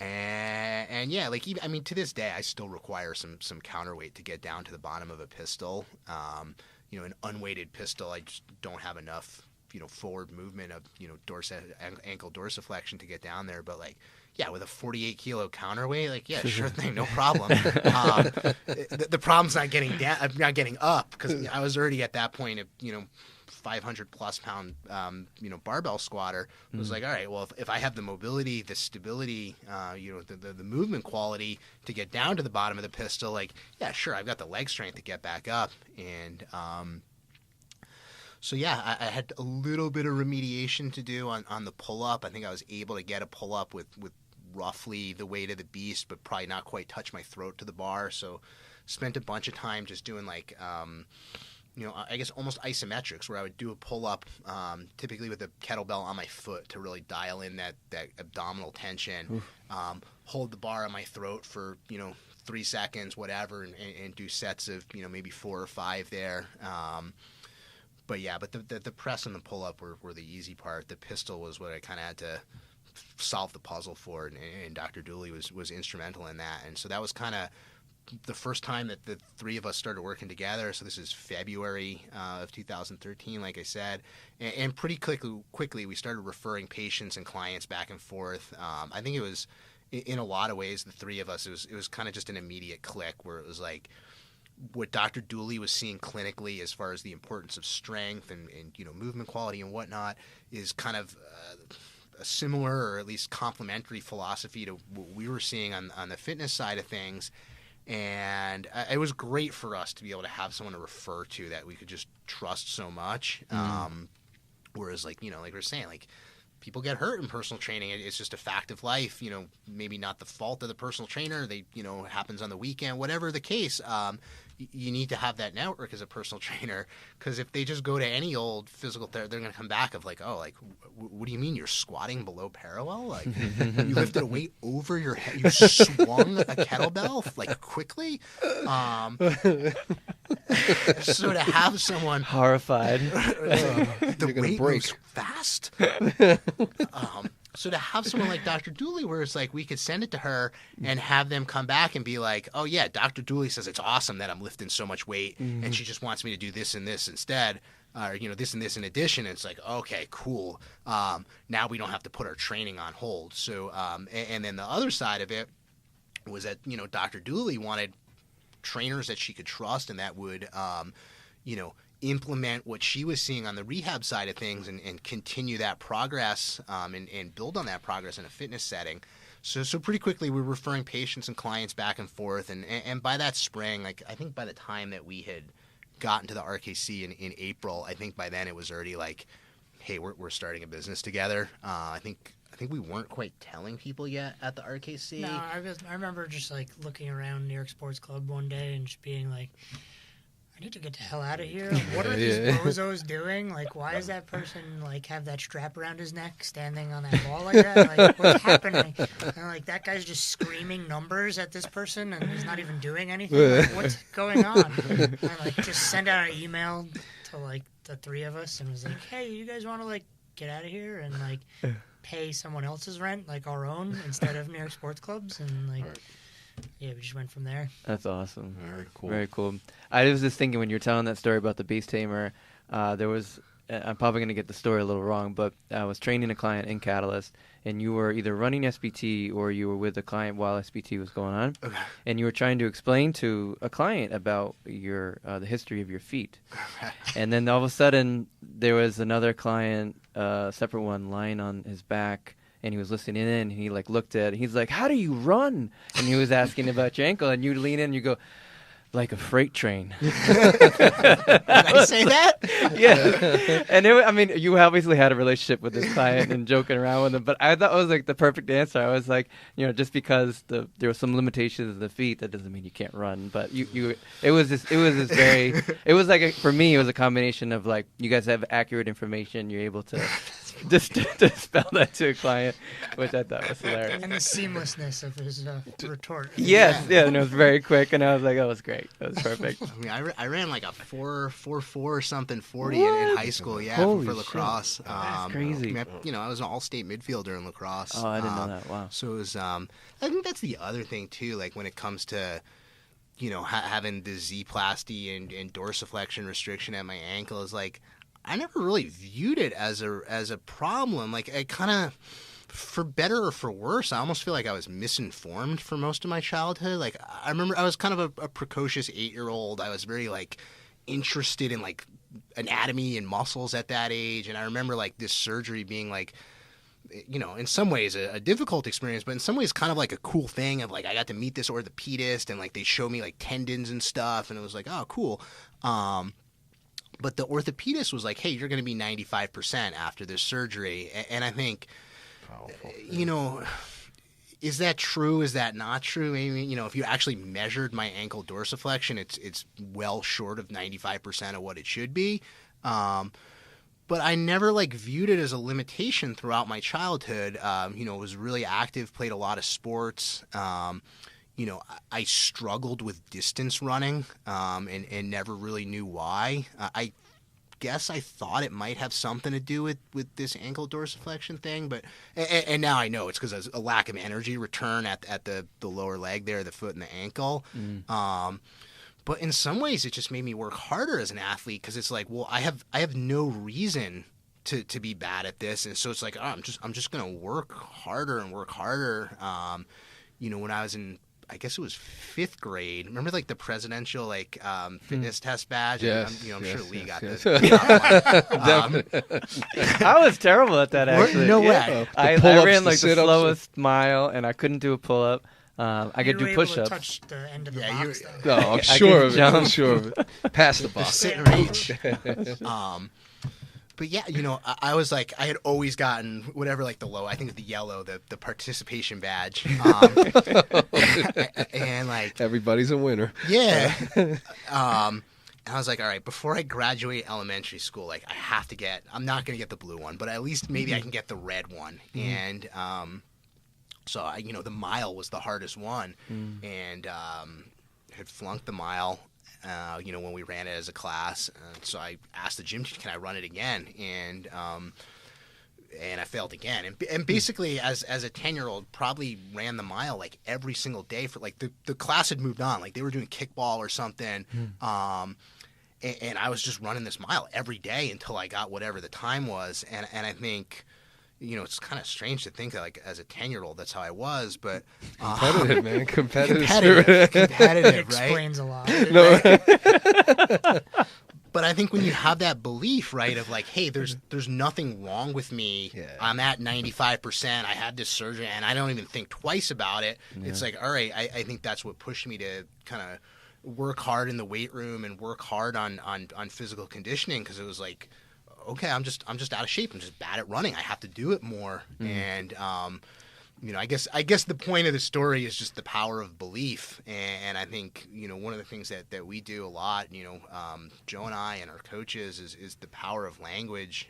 And yeah, like even, to this day, I still require some counterweight to get down to the bottom of a pistol. An unweighted pistol, I just don't have enough, forward movement of, ankle dorsiflexion to get down there. But like, yeah, with a 48 kilo counterweight, like, yeah, sure thing, no problem. The problem's not getting down, not getting up, because I was already at that point of, 500 plus pound, barbell squatter. It was like, all right, well, if I have the mobility, the stability, the movement quality to get down to the bottom of the pistol, like, yeah, sure, I've got the leg strength to get back up. And So yeah, I had a little bit of remediation to do on the pull-up. I think I was able to get a pull-up with roughly the weight of the beast, but probably not quite touch my throat to the bar. So spent a bunch of time just doing like, I guess almost isometrics, where I would do a pull-up, typically with a kettlebell on my foot to really dial in that abdominal tension, hold the bar on my throat for, 3 seconds, whatever, and do sets of, maybe 4 or 5 there. But the press and the pull-up were the easy part. The pistol was what I kind of had to solve the puzzle for, and Dr. Dooley was instrumental in that. And so that was kind of the first time that the three of us started working together. So this is February of 2013, like I said. And pretty quickly we started referring patients and clients back and forth. I think it was, in a lot of ways, the three of us, it was kind of just an immediate click, where it was like, what Dr. Dooley was seeing clinically as far as the importance of strength and movement quality and whatnot is kind of a similar, or at least complementary philosophy to what we were seeing on the fitness side of things. And it was great for us to be able to have someone to refer to that we could just trust so much. Whereas like we were saying, like, people get hurt in personal training. It's just a fact of life, maybe not the fault of the personal trainer. They, it happens on the weekend, whatever the case. You need to have that network as a personal trainer, because if they just go to any old physical therapy, they're going to come back of like, oh, like, what do you mean you're squatting below parallel? Like, you lifted a weight over your head, you swung a kettlebell like quickly. So to have someone horrified, the weight moves fast. So to have someone like Dr. Dooley, where it's like we could send it to her and have them come back and be like, oh yeah, Dr. Dooley says it's awesome that I'm lifting so much weight, and she just wants me to do this and this instead, or this and this in addition. And it's like, okay, cool. Now we don't have to put our training on hold. So and then the other side of it was that Dr. Dooley wanted trainers that she could trust and that would implement what she was seeing on the rehab side of things and continue that progress and build on that progress in a fitness setting. So pretty quickly we were referring patients and clients back and forth. And by that spring, like, I think by the time that we had gotten to the RKC in April, I think by then it was already like, hey, we're starting a business together. I think we weren't quite telling people yet at the RKC. No, I remember just like looking around New York Sports Club one day and just being like, I need to get the hell out of here. What are these bozos doing? Like, why does that person like have that strap around his neck standing on that wall like that? Like, what's happening? And like, that guy's just screaming numbers at this person and he's not even doing anything. Like, what's going on? And like, just send out an email to like the three of us and was like, hey, you guys want to like get out of here and like pay someone else's rent, like our own, instead of New York Sports Clubs? And like, yeah, we just went from there. That's awesome. Very cool. Very cool. I was just thinking when you were telling that story about the Beast Tamer, there was, I'm probably going to get the story a little wrong, but I was training a client in Catalyst, and you were either running SPT or you were with a client while SPT was going on. Okay. And you were trying to explain to a client about your the history of your feet. Okay. And then all of a sudden, there was another client, separate one, lying on his back, and he was listening in, and he like looked at it. He's like, how do you run? And he was asking about your ankle, and you lean in and you go, like a freight train. Did I say that? Yeah. And you obviously had a relationship with this client and joking around with him, but I thought it was like the perfect answer. I was like, just because there were some limitations of the feet, that doesn't mean you can't run. But it was for me, it was a combination of like, you guys have accurate information. You're able to just spell that to a client, which I thought was hilarious. And the seamlessness of his retort. Yes, yeah, and it was very quick, and I was like, that was great. That was perfect. I mean, I ran like a 4.44 or something 40 in high school, for lacrosse. That's crazy. I was an all-state midfielder in lacrosse. Oh, I didn't know that. Wow. So it was, I think that's the other thing too, like when it comes to, having the Z-plasty and dorsiflexion restriction at my ankle, is like, I never really viewed it as a problem. Like, I kind of, for better or for worse, I almost feel like I was misinformed for most of my childhood. Like, I remember I was kind of a precocious 8-year-old. I was very like interested in like anatomy and muscles at that age, and I remember like this surgery being like, in some ways a difficult experience, but in some ways kind of like a cool thing of like, I got to meet this orthopedist and like they showed me like tendons and stuff, and it was like, oh, cool. But the orthopedist was like, hey, you're going to be 95% after this surgery. And I think, Powerful. you know, is that true? Is that not true? I mean, you know, if you actually measured my ankle dorsiflexion, it's well short of 95% of what it should be. But I never viewed it as a limitation throughout my childhood. You know, was really active, played a lot of sports. You know, I struggled with distance running and never really knew why. I guess I thought it might have something to do with this ankle dorsiflexion thing, but and now I know it's because there's a lack of energy return at the lower leg there, the foot and the ankle. But in some ways, it just made me work harder as an athlete because it's like, well, I have no reason to be bad at this, and so it's like, oh, I'm just gonna work harder and work harder. You know, when I was in, I guess it was 5th grade. Remember, the presidential fitness test badge? Yes, I'm sure Lee got yes. this. I was terrible at that, actually. No way. I pull-ups, ran the the sit-ups. slowest mile, and I couldn't do a pull-up. I could do You were able to push-ups. touch the end of the Yeah, box, you- though. No, I'm I sure can of it. jump. I'm sure of it. Past the box. Sit and reach. But yeah, you know, I was like, I had always gotten whatever, the low, I think the yellow, the participation badge. And Everybody's a winner. yeah. And I was like, all right, before I graduate elementary school, I have to I'm not going to get the blue one, but at least maybe I can get the red one. And so, you know, the mile was the hardest one. And had flunked the mile. You know, when we ran it as a class. So I asked the gym teacher, can I run it again? And I failed again. And basically, as a 10-year-old, probably ran the mile every single day for the class had moved on. They were doing kickball or something. And I was just running this mile every day until I got whatever the time was. And I think, you know, it's kind of strange to think that as a 10-year-old, that's how I was, but Competitive, man. Competitive. competitive, It right? explains a lot. But I think when you have that belief, right, of hey, there's nothing wrong with me. Yeah. I'm at 95%. I had this surgery, and I don't even think twice about it. Yeah. It's all right. I think that's what pushed me to kind of work hard in the weight room and work hard on physical conditioning, because it was okay, I'm just out of shape. I'm just bad at running. I have to do it more. And you know, I guess the point of the story is just the power of belief. And I think, you know, one of the things that we do a lot, you know, Joe and I and our coaches is the power of language.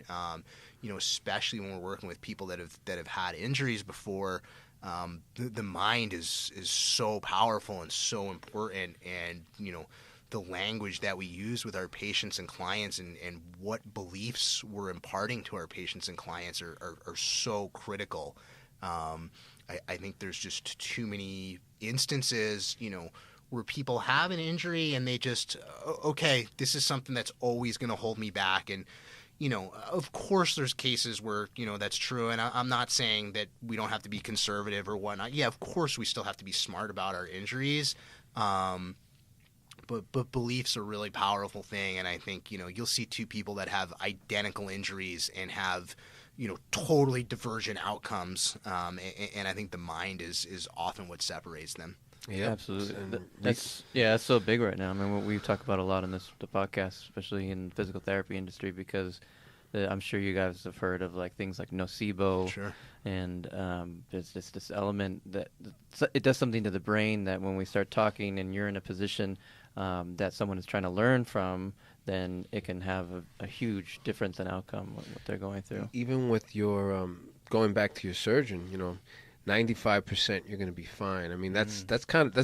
You know, especially when we're working with people that have had injuries before. The mind is so powerful and so important, and you know, the language that we use with our patients and clients and what beliefs we're imparting to our patients and clients are so critical. I think there's just too many instances, you know, where people have an injury and they just, okay, this is something that's always going to hold me back. And, you know, of course there's cases where, you know, that's true. And I'm not saying that we don't have to be conservative or whatnot. Yeah, of course we still have to be smart about our injuries. But beliefs are a really powerful thing. And I think, you know, you'll see two people that have identical injuries and have, you know, totally divergent outcomes. And I think the mind is often what separates them. Yeah, Absolutely. And That's so big right now. I mean, what we talk about a lot on the podcast, especially in the physical therapy industry, because I'm sure you guys have heard of things like nocebo. Sure. And there's just this element that it does something to the brain that when we start talking and you're in a position that someone is trying to learn from, then it can have a huge difference in outcome what they're going through. Even with your going back to your surgeon, you know, 95% you're going to be fine. I mean, that's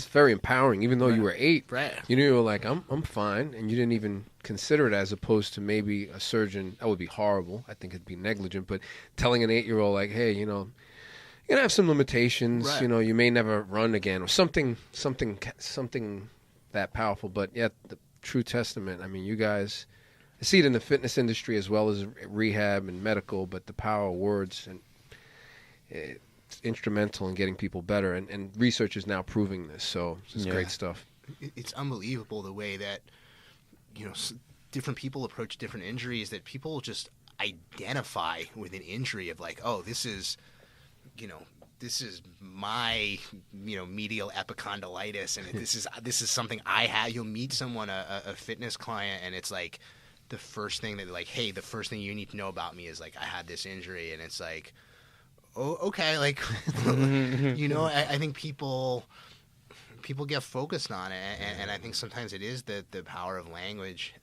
very empowering. Even though you were 8, Right. you know, you were like, I'm fine, and you didn't even consider it, as opposed to maybe a surgeon. That would be horrible. I think it'd be negligent. But telling an 8-year-old hey, you know, you're gonna have some limitations. Right. You know, you may never run again, or something that powerful. But yeah, the true testament. I mean, you guys, I see it in the fitness industry as well as rehab and medical. But the power of words, and it's instrumental in getting people better. And research is now proving this. So it's great stuff. It's unbelievable the way that, you know, different people approach different injuries, that people just identify with an injury of oh, this is, you know, this is my, you know, medial epicondylitis, and this is something I have. You'll meet someone, a fitness client, and it's the first thing that like, hey, the first thing you need to know about me is like I had this injury, and it's like, oh, okay, like I think people get focused on it, and I think sometimes it is the power of language.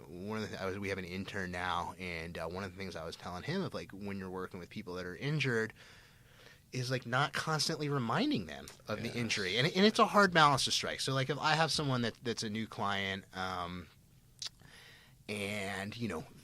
One of the we have an intern now, and one of the things I was telling him of like when you're working with people that are injured is like not constantly reminding them of the injury, and it's a hard balance to strike. So like if I have someone that's a new client, and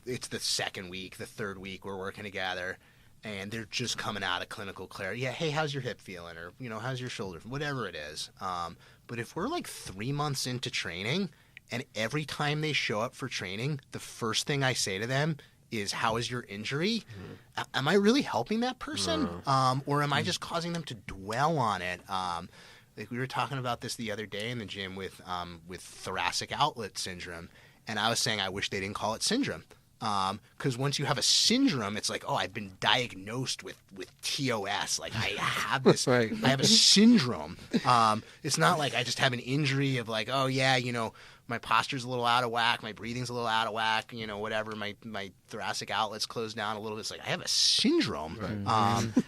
it's the second week, the third week we're working together, and they're just coming out of clinical clarity. Yeah, hey, how's your hip feeling, or how's your shoulder, whatever it is. But if we're like 3 months into training, and every time they show up for training, the first thing I say to them is, how is your injury? Am I really helping that person? Or am I just causing them to dwell on it? Like we were talking about this the other day in the gym with thoracic outlet syndrome. And I was saying I wish they didn't call it syndrome. Because once you have a syndrome, it's like, oh, I've been diagnosed with TOS. Like I have this, Right. I have a syndrome. It's not like I just have an injury of like, oh yeah, my posture's a little out of whack, my breathing's a little out of whack, whatever, my thoracic outlet's closed down a little bit. It's like I have a syndrome. Right.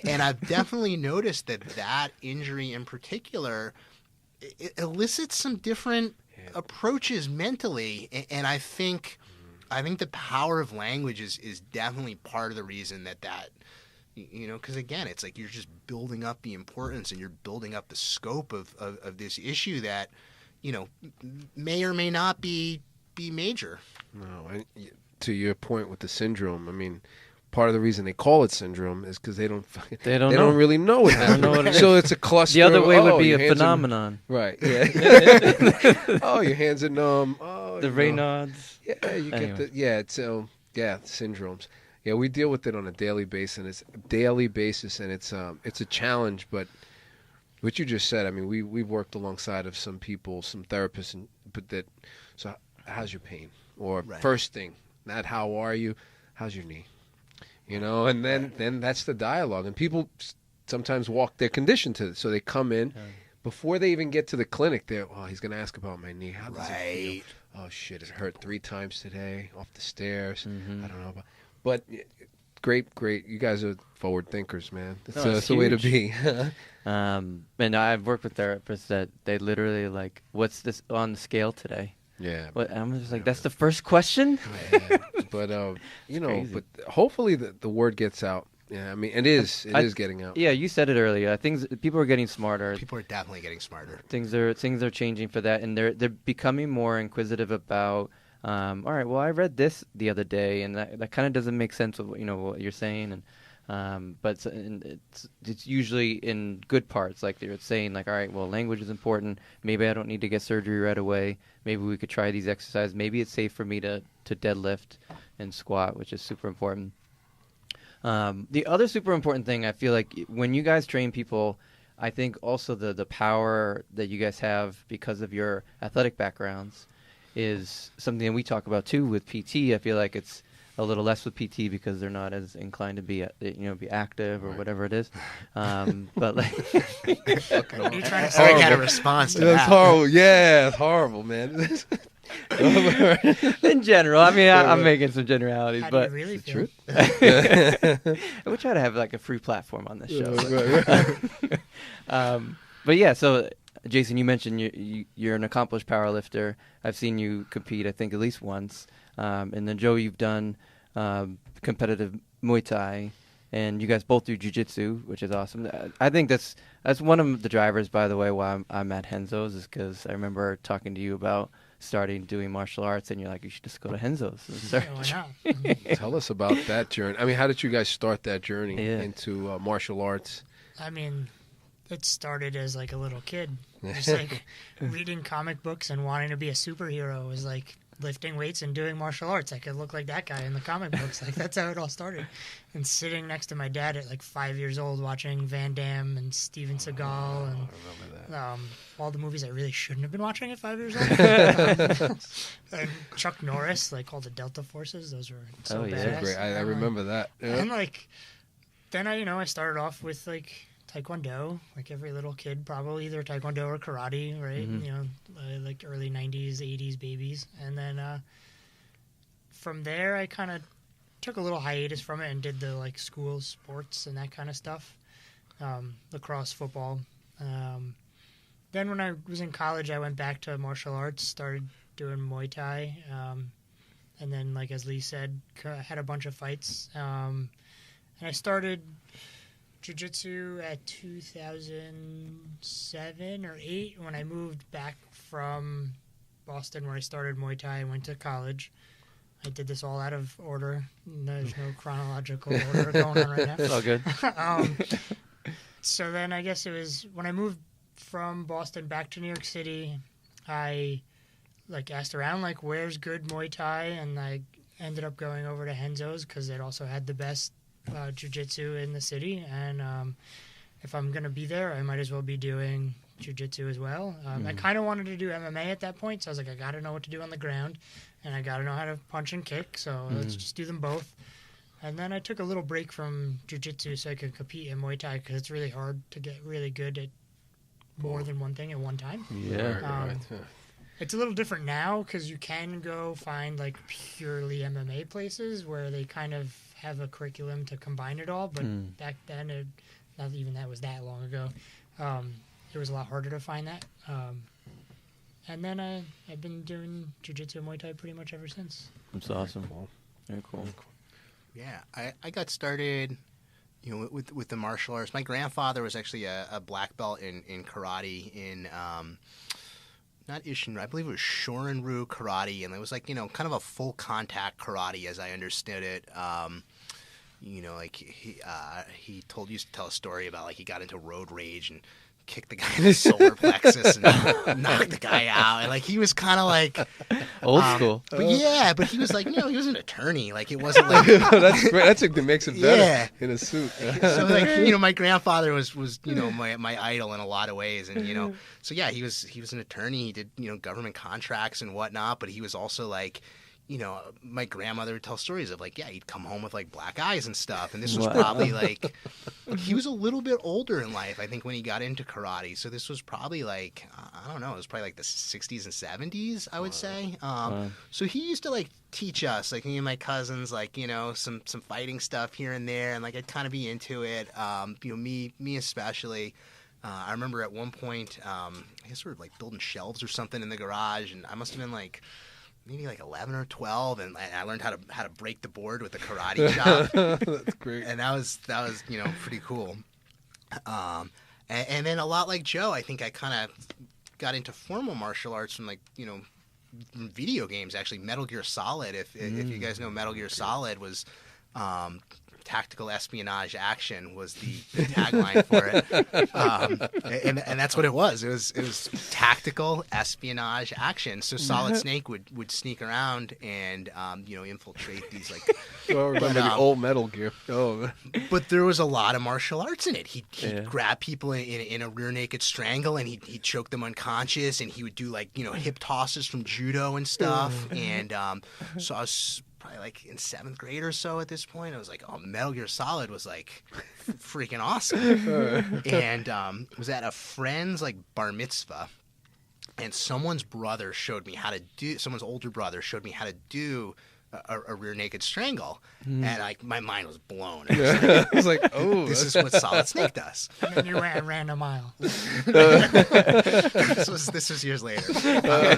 And I've definitely noticed that injury in particular, it elicits some different approaches mentally, and I think the power of language is definitely part of the reason that because again, it's like you're just building up the importance and you're building up the scope of this issue that may or may not be major. No, to your point with the syndrome, I mean, part of the reason they call it syndrome is because they don't really know what happened. So it's a cluster. The other way would be your a hands phenomenon. Right. Yeah. Oh, your hands are numb. Oh, The Raynaud's. Yeah, you Anyway. get syndromes. Yeah, we deal with it on a daily basis, and it's a challenge. But what you just said, I mean, we've worked alongside of some people, some therapists, so how's your pain? Or Right. First thing, not how are you, how's your knee? And then that's the dialogue, and people sometimes walk their condition to it, so they come in. Before they even get to the clinic, he's going to ask about my knee. How does it feel? Oh, shit, it hurt 3 times today off the stairs. I don't know. But great. You guys are forward thinkers, man. That's the way to be. And I've worked with therapists that they literally like, what's this on the scale today? Yeah. What, I'm just like, that's the first question? Yeah. But, crazy. but hopefully the word gets out. Yeah, I mean, it is getting out. Yeah, you said it earlier. People are getting smarter. People are definitely getting smarter. Things are changing for that, and they're becoming more inquisitive about. All right, well, I read this the other day, and that kind of doesn't make sense with what you're saying, but it's usually in good parts, like they're saying, like, all right, well, language is important. Maybe I don't need to get surgery right away. Maybe we could try these exercises. Maybe it's safe for me to deadlift and squat, which is super important. The other super important thing, I feel like when you guys train people, I think also the power that you guys have because of your athletic backgrounds is something that we talk about too with PT. I feel like it's a little less with PT because they're not as inclined to be active or whatever it is. But like, You're trying to I got a response to That's that. horrible. Yeah, it's horrible, man. in general, I mean, I'm making some generalities, How but do you really feel? we try to have like a free platform on this show. Right. But yeah, so Jason, you mentioned you're an accomplished powerlifter. I've seen you compete, I think, at least once. And then Joe, you've done competitive Muay Thai, and you guys both do jiu-jitsu, which is awesome. I think that's one of the drivers, by the way, why I'm at Henzo's, is because I remember talking to you about starting doing martial arts, and you're like, you should just go to Henzo's. Yeah, why not? Tell us about that journey. I mean, how did you guys start that journey Yeah. into martial arts? I mean, it started as like a little kid. Just like reading comic books and wanting to be a superhero. It was like lifting weights and doing martial arts. I could look like that guy in the comic books. Like that's how it all started. And sitting next to my dad at like 5 years old watching Van Damme and Steven Seagal and I remember that. all the movies I really shouldn't have been watching at 5 years old. And Chuck Norris, like all the Delta Forces, those were so Oh, yeah. badass. Great. I remember that. Yeah. And like, then I started off with like Taekwondo, like every little kid, probably either Taekwondo or karate, right? Mhm. Like early 90s, 80s babies. And then from there, I kind of took a little hiatus from it and did the like school sports and that kind of stuff, lacrosse, football. Then when I was in college, I went back to martial arts, started doing Muay Thai, and then, like as Lee said, had a bunch of fights. And I started jiu-jitsu at 2007 or 8 when I moved back from Boston, where I started Muay Thai and went to college. I did this all out of order. There's no chronological order going on right now. It's all good. So then I guess it was when I moved from Boston back to New York City, I like asked around like where's good Muay Thai, and I ended up going over to Henzo's because it also had the best jiu-jitsu in the city, and if I'm going to be there, I might as well be doing jiu-jitsu as well. I kind of wanted to do MMA at that point, so I was like, I got to know what to do on the ground, and I got to know how to punch and kick, so let's just do them both. And then I took a little break from jiu-jitsu so I could compete in Muay Thai because it's really hard to get really good at more than one thing at one time. Yeah. Right. It's a little different now because you can go find like purely MMA places where they kind of have a curriculum to combine it all. But back then, not even that was that long ago, it was a lot harder to find that. And then I've been doing jiu-jitsu and Muay Thai pretty much ever since. That's awesome. Very cool. Yeah, I got started, with the martial arts. My grandfather was actually a black belt in karate in not Ishinryu, I believe it was Shorin-ryu karate, and it was like kind of a full contact karate as I understood it. Like he used to tell a story about like he got into road rage and kicked the guy in the solar plexus and knocked the guy out, and like he was kind of like Old school. But he was like, he was an attorney. Like it wasn't like That's great. That's what makes it better Yeah. in a suit. so like my grandfather was my idol in a lot of ways, and so yeah, he was an attorney. He did government contracts and whatnot, but he was also like my grandmother would tell stories of like, he'd come home with like black eyes and stuff. And this was probably like, he was a little bit older in life, I think, when he got into karate. So this was probably like, I don't know, it was probably like the 60s and 70s, I would say. So he used to like teach us, like me and my cousins, like, some fighting stuff here and there. And like, I'd kind of be into it. Me especially. I remember at one point, I guess we were like building shelves or something in the garage, and I must have been like, maybe like 11 or 12, and I learned how to break the board with a karate chop. That's great. And that was pretty cool. And then a lot like Joe, I think I kind of got into formal martial arts from like video games. Actually, Metal Gear Solid. If you guys know, Metal Gear Solid was tactical espionage action was the tagline for it, and that's what it was. It was tactical espionage action. So Solid Snake would sneak around and infiltrate these like. Well, remember the old Metal Gear. Oh, but there was a lot of martial arts in it. He'd grab people in a rear naked strangle, and he'd choke them unconscious, and he would do like hip tosses from judo and stuff. And so I was probably like in 7th grade or so at this point. I was like, oh, Metal Gear Solid was like freaking awesome. And was at a friend's like bar mitzvah, and someone's older brother showed me how to do a rear naked strangle, and like my mind was blown. I was like, oh, this is what Solid Snake does. And then you went and ran a mile. This was years later.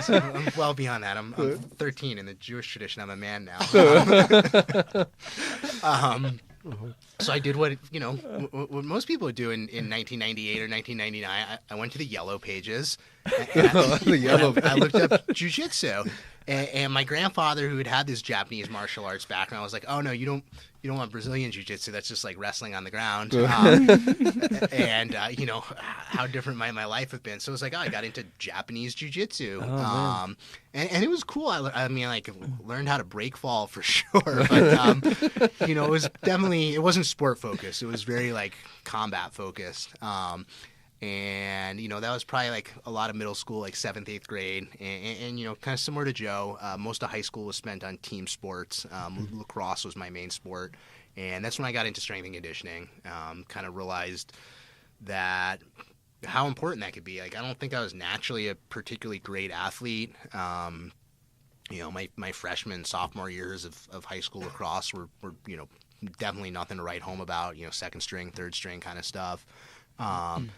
So I'm well beyond that. I'm 13 in the Jewish tradition. I'm a man now. So I did what most people would do in 1998 or 1999. I went to the Yellow Pages. And I looked up jiu-jitsu. And my grandfather, who had this Japanese martial arts background, was like, "Oh no, you don't want Brazilian jiu-jitsu. That's just like wrestling on the ground." And how different might my life have been. So it was like, I got into Japanese jiu-jitsu, and it was cool. I mean, like learned how to break fall for sure, but it was definitely, it wasn't sport focused. It was very like combat focused. And that was probably like a lot of middle school, like 7th, 8th grade, and kind of similar to Joe. Most of high school was spent on team sports. Lacrosse was my main sport, and that's when I got into strength and conditioning. Kind of realized that how important that could be. Like, I don't think I was naturally a particularly great athlete. my freshman, sophomore years of high school lacrosse were definitely nothing to write home about, second string, third string kind of stuff. And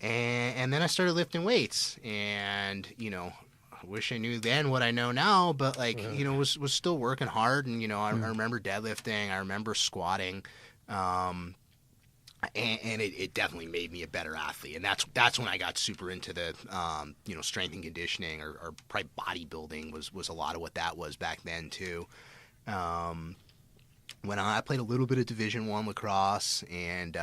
then I started lifting weights, and, I wish I knew then what I know now, but was still working hard. And, I remember deadlifting, I remember squatting, and it definitely made me a better athlete. And that's when I got super into the, strength and conditioning or probably bodybuilding was a lot of what that was back then too. When I played a little bit of Division I lacrosse, and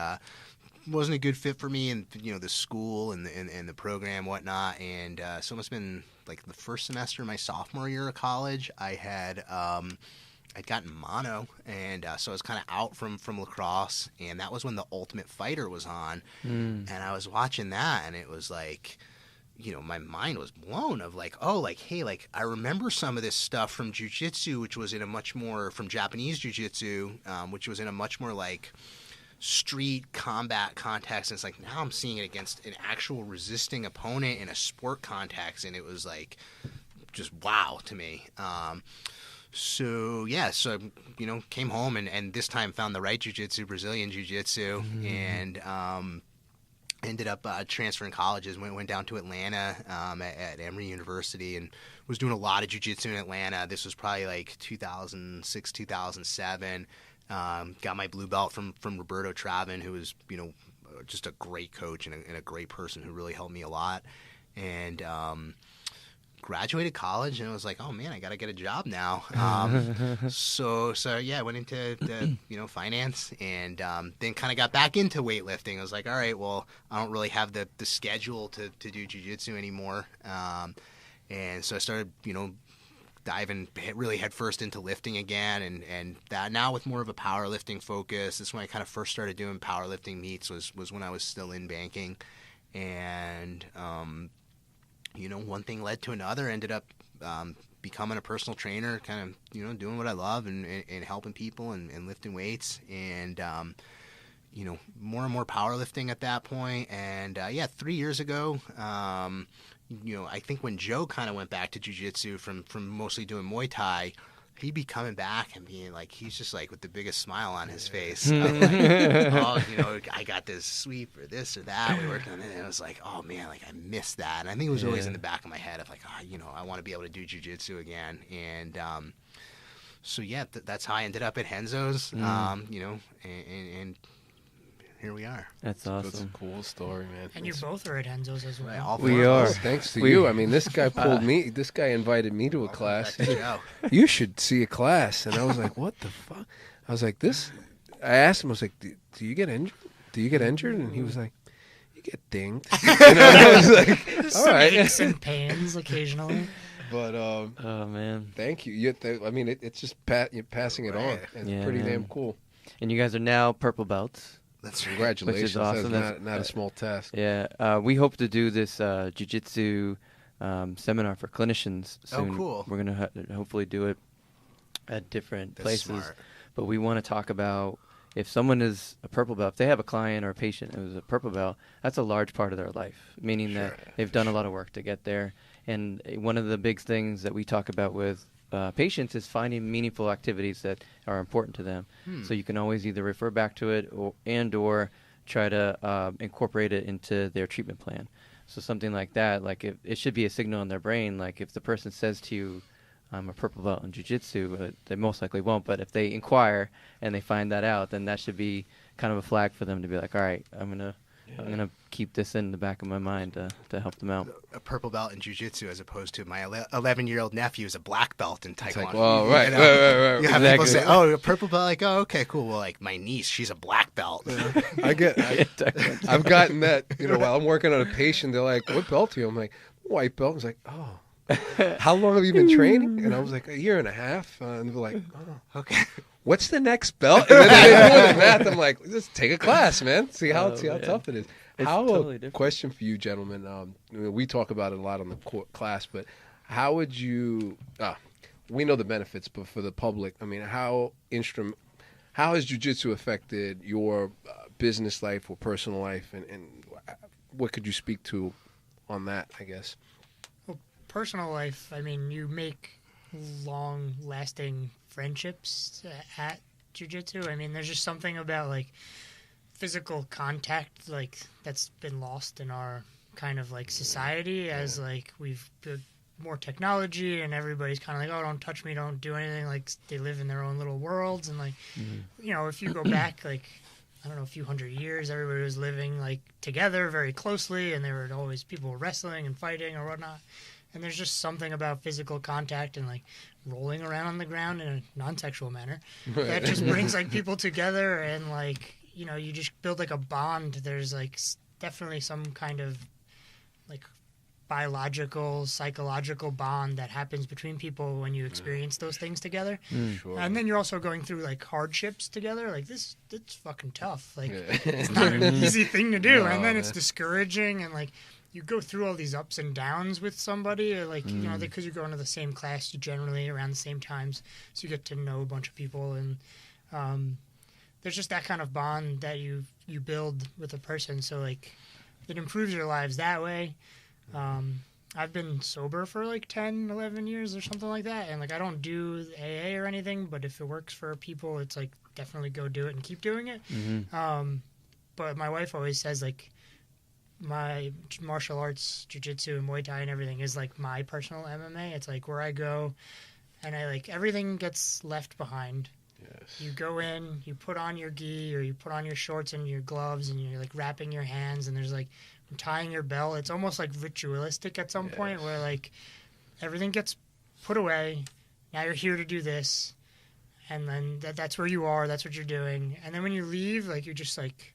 wasn't a good fit for me, and the school and the program and whatnot. And so it must have been like the first semester of my sophomore year of college. I'd gotten mono, and so I was kind of out from lacrosse, and that was when The Ultimate Fighter was on, and I was watching that, and it was like, my mind was blown of like, hey, like I remember some of this stuff from jiu-jitsu, which was in a much more, from Japanese jiu-jitsu, which was in a much more like street combat context. And it's like, now I'm seeing it against an actual resisting opponent in a sport context, and it was like just wow to me. So came home and this time found the right jiu-jitsu, Brazilian jiu-jitsu, and ended up transferring colleges. Went down to Atlanta at Emory University, and was doing a lot of jiu-jitsu in Atlanta. This was probably like 2006, 2007. Got my blue belt from Roberto Travin, who was just a great coach and a great person who really helped me a lot. And graduated college, and I was like, oh man, I got to get a job now. So I went into the, finance, and then kind of got back into weightlifting. I was like, all right, well, I don't really have the schedule to do jiu-jitsu anymore. And so I started, diving really headfirst into lifting again, and that now with more of a powerlifting focus. This is when I kind of first started doing powerlifting meets, was when I was still in banking. And one thing led to another. Ended up becoming a personal trainer, kind of doing what I love and helping people and lifting weights, and more and more powerlifting at that point. And 3 years ago, I think when Joe kind of went back to jiu-jitsu from mostly doing Muay Thai, he'd be coming back and being like, he's just like with the biggest smile on his face. I got this sweep or this or that. We worked on it, and it was like, oh man, like I missed that. And I think it was always in the back of my head of like, I want to be able to do jiu-jitsu again. And that's how I ended up at Henzo's. And here we are. That's awesome. That's a cool story, man. And you both are at Henzo's as well. Right, all We four of are. us. Thanks to you. I mean, this guy pulled me. This guy invited me to a class. Back to Joe. You should see a class. And I was like, what the fuck? I was like, this. I asked him, I was like, do you get injured? Do you get injured? And he was like, you get dinged. I was like, all right. Aches and pains occasionally. But Oh man. thank you. It's just you're passing it on. It's Yeah, pretty man. damn cool. And you guys are now purple belts. That's right. Congratulations. Which is awesome. That's not a small task. Yeah, we hope to do this jiu-jitsu seminar for clinicians soon. Oh, cool. We're going to hopefully do it at different That's places. smart. But we want to talk about if someone is a purple belt, if they have a client or a patient who's a purple belt, that's a large part of their life, meaning that they've done a lot of work to get there. And one of the big things that we talk about with patients is finding meaningful activities that are important to them. So you can always either refer back to it or try to incorporate it into their treatment plan. So something like that, like it should be a signal in their brain. Like if the person says to you, I'm a purple belt in jiu-jitsu, they most likely won't. But if they inquire and they find that out, then that should be kind of a flag for them to be like, all right, I'm gonna keep this in the back of my mind to help them out. A purple belt in jiu-jitsu as opposed to my 11-year-old nephew is a black belt in taekwondo. Like, well, right. You have people Exactly. say, oh, a purple belt, like, oh, okay, cool. Well, like my niece, she's a black belt. I've gotten that, while I'm working on a patient, they're like, what belt are you? I'm like, white belt. I was like, oh. How long have you been training? And I was like, a year and a half. And they're like, oh, Okay. what's the next belt? And then they do the math. I'm like, just take a class, man. See how man. tough it is. It's How totally different. Question for you, gentlemen. We talk about it a lot on the class, but how would you? We know the benefits, but for the public, I mean, how has jiu-jitsu affected your business life or personal life, and what could you speak to on that? I guess. Well, personal life, I mean, you make long-lasting friendships at jiu-jitsu. I mean, there's just something about like physical contact, like that's been lost in our kind of like society as like we've built more technology and everybody's kind of like, oh, don't touch me, don't do anything. Like they live in their own little worlds. And like, you know, if you go back like, I don't know, a few hundred years, everybody was living like together very closely, and there were always people wrestling and fighting or whatnot. And there's just something about physical contact and like rolling around on the ground in a non-sexual manner that just brings like people together, and like, you know, you just build like a bond. There's like definitely some kind of like biological, psychological bond that happens between people when you experience those things together. Sure. And then you're also going through like hardships together. Like it's fucking tough. Like it's not an easy thing to do. No, and then man. it's discouraging, and like you go through all these ups and downs with somebody, or like, you know, because you're going to the same class generally around the same times, so you get to know a bunch of people, and there's just that kind of bond that you build with a person. So like it improves your lives that way. I've been sober for like 10, 11 years or something like that, and like I don't do AA or anything, but if it works for people, it's like definitely go do it and keep doing it. But my wife always says like my martial arts, jiu-jitsu and Muay Thai and everything is like my personal MMA. It's like where I go, and I like everything gets left behind. Yes. You go in, you put on your gi, or you put on your shorts and your gloves, and you're like wrapping your hands, and there's like tying your belt. It's almost like ritualistic at some point, where like everything gets put away. Now you're here to do this, and then that's where you are. That's what you're doing. And then when you leave, like you're just like,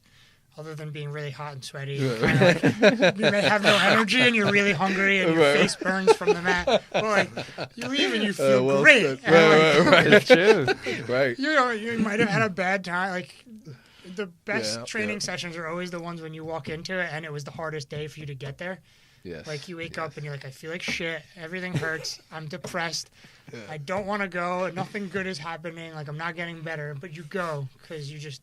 other than being really hot and sweaty, you're kinda like, you may have no energy and you're really hungry and your face burns from the mat. But like you leave and you feel well great. said. And, like, Right. It's true. Right. you know, you might have had a bad time. Like the best Yeah, training sessions are always the ones when you walk into it and it was the hardest day for you to get there. Yes. Like you wake up and you're like, I feel like shit. Everything hurts. I'm depressed. I don't want to go. Nothing good is happening. Like I'm not getting better. But you go because you just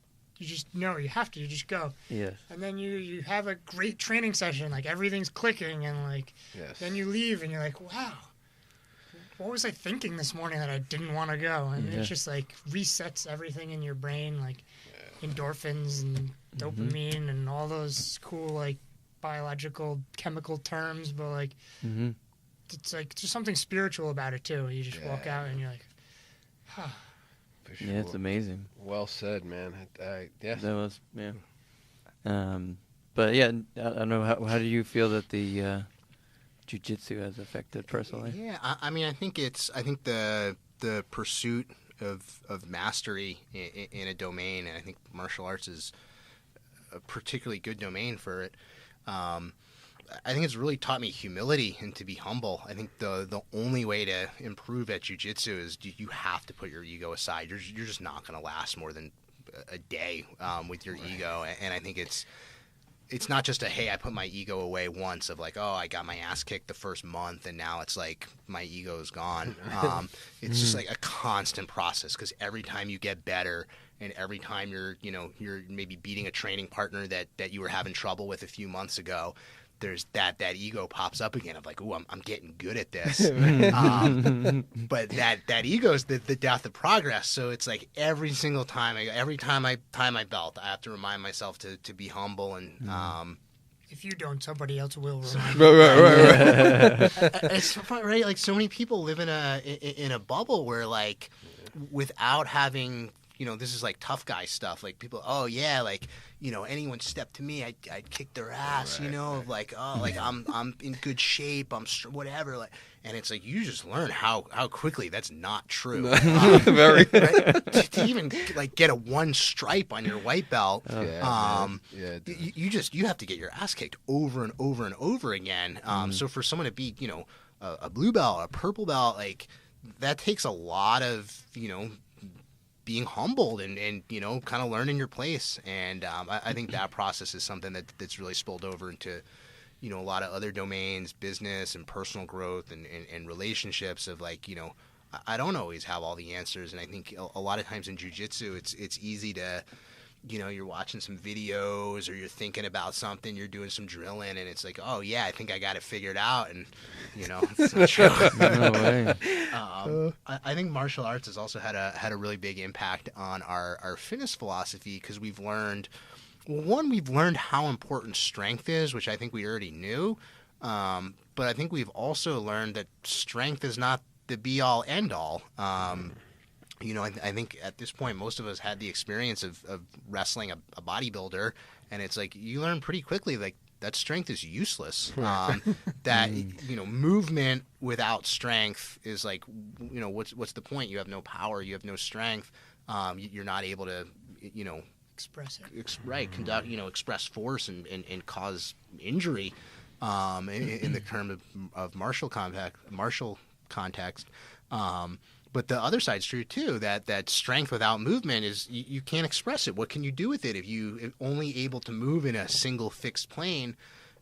know you have to. You just go. Yes. And then you have a great training session. Like everything's clicking, and like Yes. then you leave and you're like, wow, what was I thinking this morning that I didn't want to go? And Yeah. it just like resets everything in your brain, like endorphins and dopamine and all those cool like biological chemical terms. But like it's like just something spiritual about it too. You just walk out and you're like, huh. For sure. Yeah, it's amazing. Well said, man. Yes. That was, yeah. But yeah, I don't know. How do you feel that the jiu-jitsu has affected personally? Yeah, I mean, I think the pursuit of mastery in a domain, and I think martial arts is a particularly good domain for it. I think it's really taught me humility and to be humble. I think the only way to improve at jiu-jitsu is you have to put your ego aside. You're just not going to last more than a day with your ego, and I think it's not just a, hey, I put my ego away once of like, oh, I got my ass kicked the first month and now it's like my ego is gone. It's just like a constant process, because every time you get better and every time you're maybe beating a training partner that you were having trouble with a few months ago, there's that ego pops up again of like, ooh, I'm getting good at this. But that ego is the death of progress. So it's like every single time, every time I tie my belt, I have to remind myself to be humble. And If you don't, somebody else will remind Right. it's right. Like so many people live in a bubble where like without having, this is like tough guy stuff. Like people, oh yeah, like, anyone step to me, I'd kick their ass, of like, oh, like I'm in good shape, whatever. Like, and it's like, you just learn how quickly that's not true. Very. Right? to even like get a one stripe on your white belt, you have to get your ass kicked over and over and over again. So for someone to beat, a blue belt, a purple belt, like that takes a lot of, being humbled and kind of learning your place. And I think that process is something that's really spilled over into, a lot of other domains, business and personal growth and relationships of like, I don't always have all the answers. And I think a lot of times in jiu-jitsu, it's easy to you're watching some videos or you're thinking about something, you're doing some drilling, and it's like, oh yeah, I think I got it figured out, and it's not true. No way. I think martial arts has also had a really big impact on our fitness philosophy, because we've learned how important strength is, which I think we already knew, but I think we've also learned that strength is not the be all end all. I think at this point, most of us had the experience of wrestling a bodybuilder, and it's like you learn pretty quickly, like, that strength is useless. That movement without strength is like, what's the point? You have no power, you have no strength. You're not able to, Express it. conduct, express force and cause injury. In the term of martial context. But the other side's true too, that strength without movement is you can't express it. What can you do with it if you only able to move in a single fixed plane?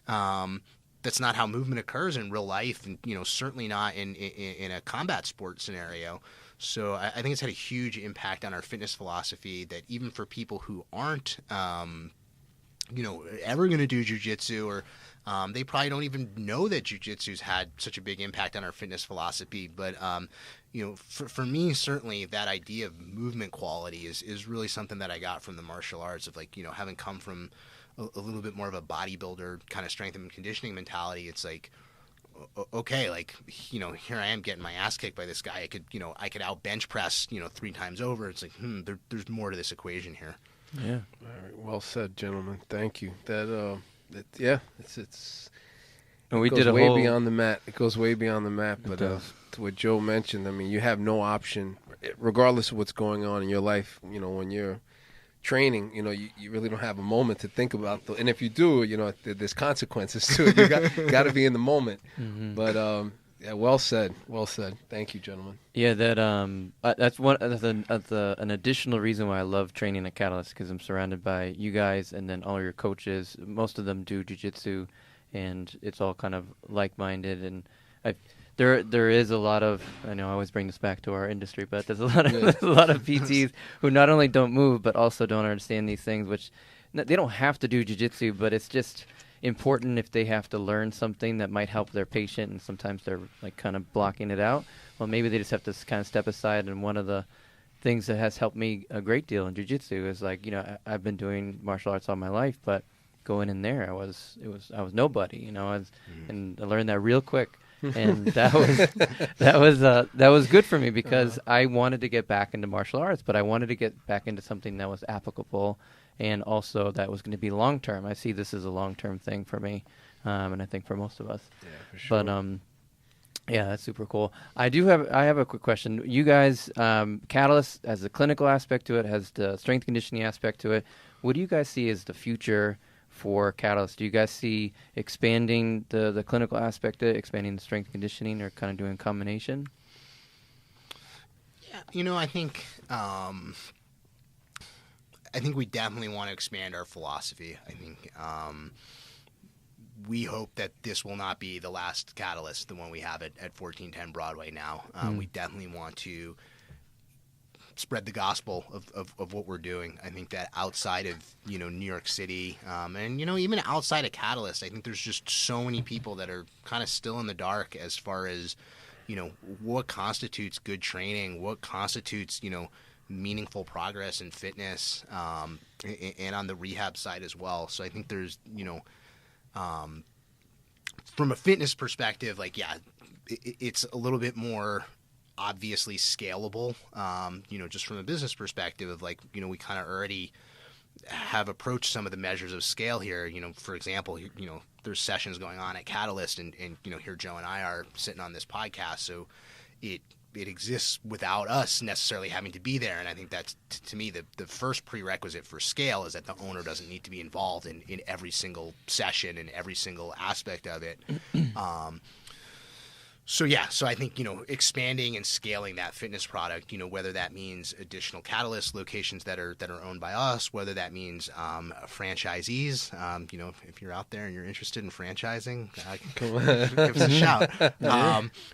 That's not how movement occurs in real life, and certainly not in a combat sport scenario. So I think it's had a huge impact on our fitness philosophy, that even for people who aren't ever going to do jiu-jitsu, or they probably don't even know that jiu-jitsu's had such a big impact on our fitness philosophy. But for me, certainly that idea of movement quality is really something that I got from the martial arts, of like, having come from a little bit more of a bodybuilder kind of strength and conditioning mentality. It's like, okay, like, here I am getting my ass kicked by this guy. I could out bench press, 3 times over. It's like, there's more to this equation here. Yeah. All right, well said, gentlemen. Thank you. It's And we goes did a way whole beyond the mat. It goes way beyond the mat. But to what Joe mentioned, I mean, you have no option, regardless of what's going on in your life. When you're training, you really don't have a moment to think about. And if you do, there's consequences to it. You got to be in the moment. Mm-hmm. But yeah, well said. Well said. Thank you, gentlemen. Yeah, that's an additional reason why I love training at Catalyst, because I'm surrounded by you guys and then all your coaches. Most of them do jiu-jitsu, and it's all kind of like-minded. And there is a lot of, I know I always bring this back to our industry, but there's a lot of PTs who not only don't move but also don't understand these things, which they don't have to do jiu-jitsu, but it's just important if they have to learn something that might help their patient, and sometimes they're like kind of blocking it out. Well, maybe they just have to kind of step aside. And one of the things that has helped me a great deal in jiu-jitsu is like, I've been doing martial arts all my life, but going in there, I was nobody, and I learned that real quick. And that was good for me, because I wanted to get back into martial arts, but I wanted to get back into something that was applicable, and also that was going to be long term. I see this as a long term thing for me, and I think for most of us. Yeah, for sure. But yeah, that's super cool. I have a quick question. You guys, Catalyst has the clinical aspect to it, has the strength conditioning aspect to it. What do you guys see as the future for Catalyst? Do you guys see expanding the clinical aspect of it, expanding the strength conditioning, or kind of doing a combination? Yeah, I think we definitely want to expand our philosophy. I think we hope that this will not be the last Catalyst, the one we have at 1410 Broadway now. We definitely want to spread the gospel of what we're doing. I think that outside of New York City, and even outside of Catalyst, I think there's just so many people that are kind of still in the dark as far as what constitutes good training, what constitutes meaningful progress in fitness, and on the rehab side as well. So I think there's from a fitness perspective, like, yeah, it's a little bit more obviously scalable, just from a business perspective of like, we kind of already have approached some of the measures of scale here. For example, there's sessions going on at Catalyst, and here Joe and I are sitting on this podcast. So it exists without us necessarily having to be there. And I think that's, to me, the first prerequisite for scale is that the owner doesn't need to be involved in every single session and every single aspect of it. So I think, expanding and scaling that fitness product, whether that means additional Catalyst locations that are owned by us, whether that means franchisees, if you're out there and you're interested in franchising, give us a shout.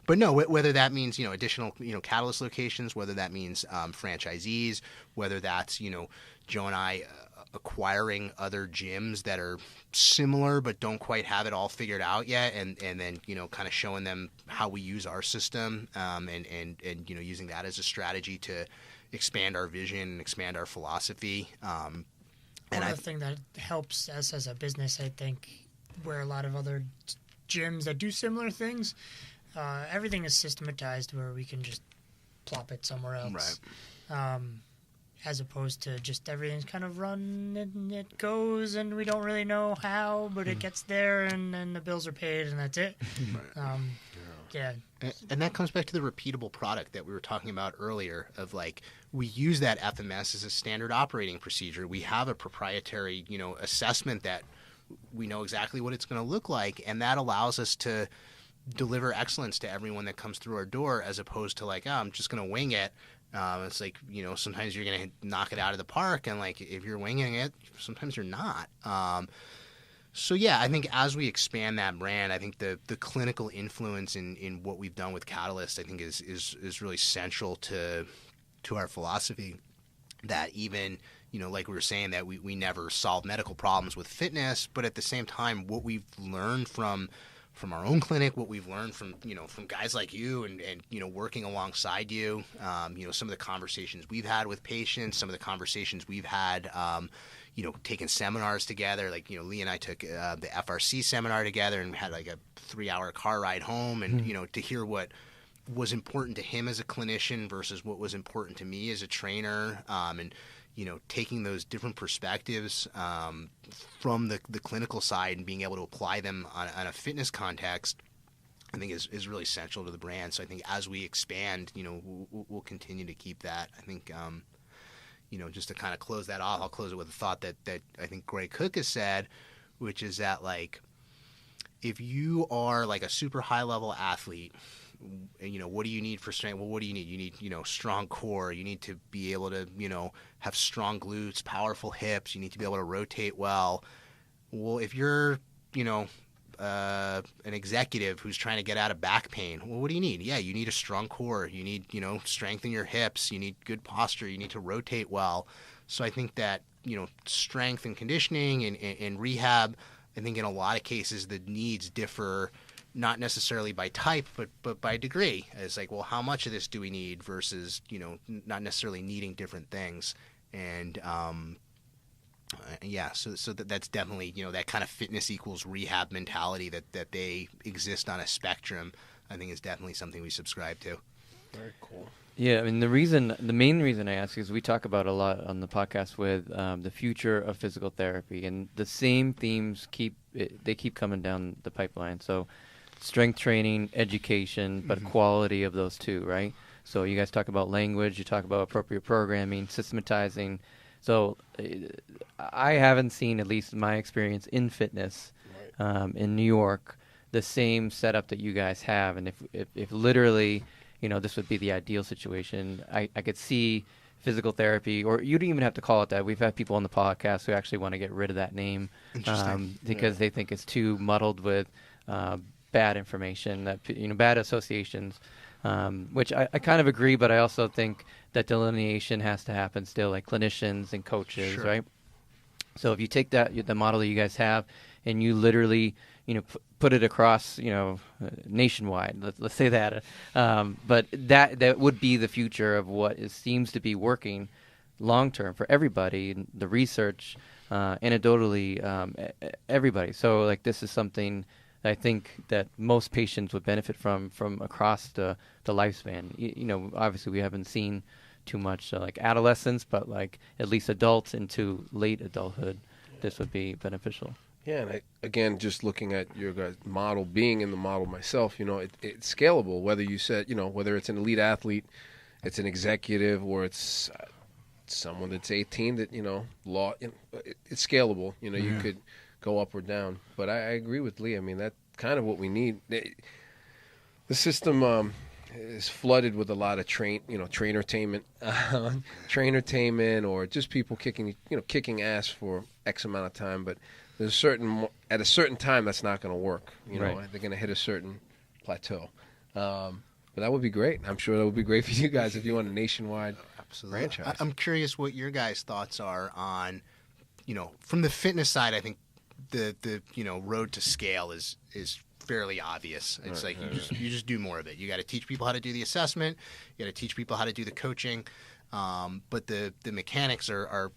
But no, whether that means, additional, Catalyst locations, whether that means franchisees, whether that's, Joe and I acquiring other gyms that are similar but don't quite have it all figured out yet, and then kind of showing them how we use our system, and using that as a strategy to expand our vision and expand our philosophy. One other thing that helps us as a business, I think, where a lot of other gyms that do similar things, everything is systematized where we can just plop it somewhere else. Right. As opposed to just everything's kind of run and it goes and we don't really know how, but it gets there and then the bills are paid and that's it. Right. Yeah. And that comes back to the repeatable product that we were talking about earlier of like, we use that FMS as a standard operating procedure. We have a proprietary, assessment that we know exactly what it's going to look like. And that allows us to deliver excellence to everyone that comes through our door, as opposed to like, oh, I'm just going to wing it. It's like, sometimes you're going to knock it out of the park. And like, if you're winging it, sometimes you're not. So yeah, I think as we expand that brand, I think the clinical influence in what we've done with Catalyst, I think is really central to our philosophy. That even, like we were saying, that we never solve medical problems with fitness, but at the same time, what we've learned from our own clinic, what we've learned from guys like you and working alongside you, some of the conversations we've had with patients, some of the conversations we've had, taking seminars together. Like, Lee and I took the FRC seminar together and had like a 3-hour car ride home, and to hear what was important to him as a clinician versus what was important to me as a trainer, and taking those different perspectives from the clinical side and being able to apply them on a fitness context, I think is really central to the brand. So I think as we expand, we'll continue to keep that. I think, just to kind of close that off, I'll close it with a thought that I think Greg Cook has said, which is that, like, if you are like a super high level athlete, what do you need for strength? Well, what do you need? You need, strong core. You need to be able to, have strong glutes, powerful hips. You need to be able to rotate well. Well, if you're, an executive who's trying to get out of back pain, well, what do you need? Yeah, you need a strong core. You need, strengthen your hips. You need good posture. You need to rotate well. So I think that, strength and conditioning and rehab, I think in a lot of cases the needs differ, not necessarily by type, but by degree. It's like, well, how much of this do we need versus, not necessarily needing different things. And, so that's definitely, that kind of fitness equals rehab mentality that they exist on a spectrum, I think is definitely something we subscribe to. Very cool. Yeah, I mean, the main reason I ask is we talk about a lot on the podcast with the future of physical therapy, and the same themes keep coming down the pipeline. So strength training, education, but quality of those two, right? So you guys talk about language, you talk about appropriate programming, systematizing. So I haven't seen, at least in my experience in fitness, in New York, the same setup that you guys have. And if literally, this would be the ideal situation, I could see physical therapy, or you don't even have to call it that. We've had people on the podcast who actually want to get rid of that name because they think it's too muddled with bad information, that bad associations, which I kind of agree, but I also think that delineation has to happen still, like clinicians and coaches, right? So if you take the model that you guys have, and you literally, put it across, nationwide, let's say that, but that would be the future of what seems to be working long term for everybody. The research, anecdotally, everybody. So like this is something I think that most patients would benefit from across the lifespan. Obviously we haven't seen too much like adolescents, but like at least adults into late adulthood, this would be beneficial. Yeah, and again, just looking at your guys' model, being in the model myself, it's scalable. Whether you said, whether it's an elite athlete, it's an executive, or it's someone that's 18 that, it's scalable. You could go up or down. But I agree with Lee. I mean, that's kind of what we need. The system is flooded with a lot of trainertainment, or just people kicking ass for X amount of time. But there's at a certain time that's not going to work. They're going to hit a certain plateau. But that would be great. I'm sure that would be great for you guys if you want a nationwide franchise. I'm curious what your guys' thoughts are on from the fitness side, I think the road to scale is fairly obvious. It's like you just do more of it. You got to teach people how to do the assessment. You got to teach people how to do the coaching. But the mechanics are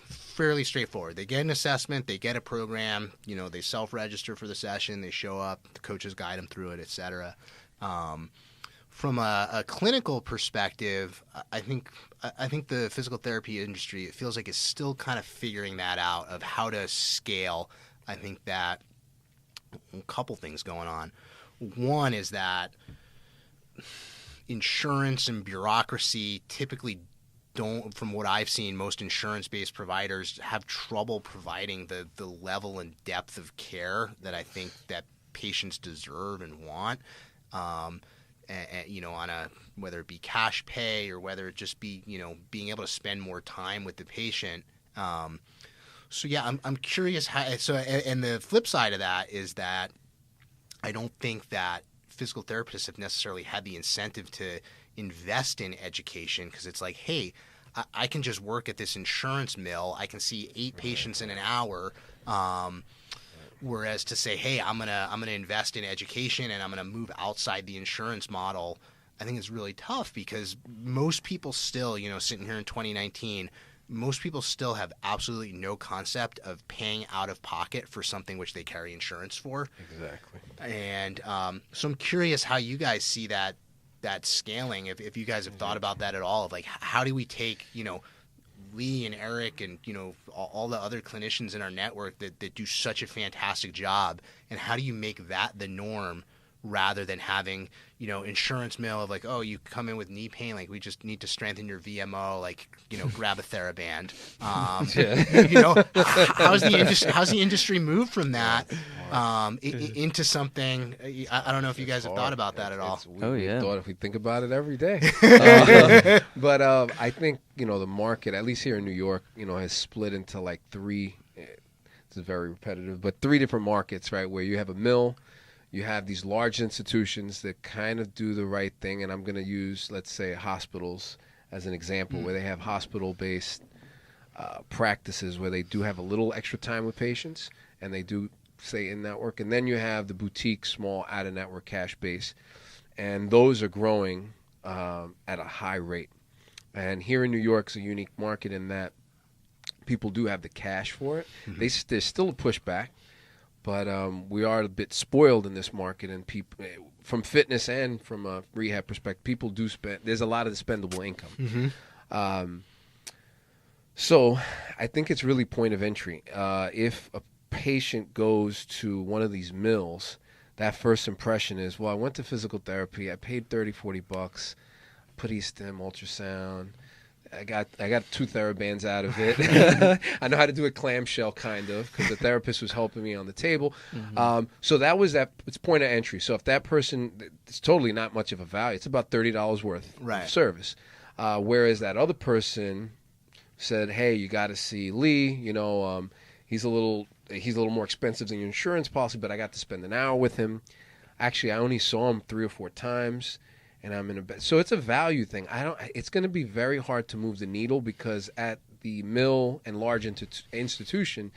fairly straightforward. They get an assessment, they get a program, they self-register for the session, they show up, the coaches guide them through it, etc. From a clinical perspective, I think the physical therapy industry, it feels like, is still kind of figuring that out of how to scale. I think that a couple things going on. One is that insurance and bureaucracy typically don't, from what I've seen, most insurance-based providers have trouble providing the level and depth of care that I think that patients deserve and want. On a, whether it be cash pay or whether it just be, being able to spend more time with the patient. So yeah, I'm curious how. So, and the flip side of that is that I don't think that physical therapists have necessarily had the incentive to invest in education, because it's like, hey, I can just work at this insurance mill. I can see 8 patients in an hour. Whereas to say, hey, I'm gonna invest in education and I'm gonna move outside the insurance model, I think it's really tough, because most people still, sitting here in 2019, most people still have absolutely no concept of paying out of pocket for something which they carry insurance for. Exactly. And so I'm curious how you guys see that scaling, if you guys have thought about that at all, of like, how do we take, Lee and Eric and, all the other clinicians in our network that do such a fantastic job, and how do you make that the norm rather than having, insurance mill of like, oh, you come in with knee pain, like, we just need to strengthen your VMO, like, grab a TheraBand. How's the industry moved from that into something? I don't know if you guys have thought about that at all. We thought, if we think about it every day. But I think, the market, at least here in New York, has split into like 3, this is very repetitive, but 3 different markets, right, where you have a mill. You have these large institutions that kind of do the right thing, and I'm going to use, let's say, hospitals as an example, where they have hospital-based practices where they do have a little extra time with patients, and they do stay in-network. And then you have the boutique, small, out-of-network cash-based, and those are growing at a high rate. And here in New York, it's a unique market in that people do have the cash for it. There's still a pushback. But we are a bit spoiled in this market, and people, from fitness and from a rehab perspective, people do spend. There's a lot of spendable income. So I think it's really point of entry. If a patient goes to one of these mills, that first impression is, well, I went to physical therapy. I paid $30-$40, put e-stim, ultrasound. I got 2 TheraBands out of it. I know how to do a clamshell, kind of, because the therapist was helping me on the table. So that was it's point of entry. So if that person, it's totally not much of a value. It's about $30 worth of service. Whereas that other person said, hey, you got to see Lee. He's a little more expensive than your insurance policy, but I got to spend an hour with him. Actually, I only saw him 3 or 4 times. And I'm in a bed. So it's a value thing. It's going to be very hard to move the needle, because at the mill and large institution,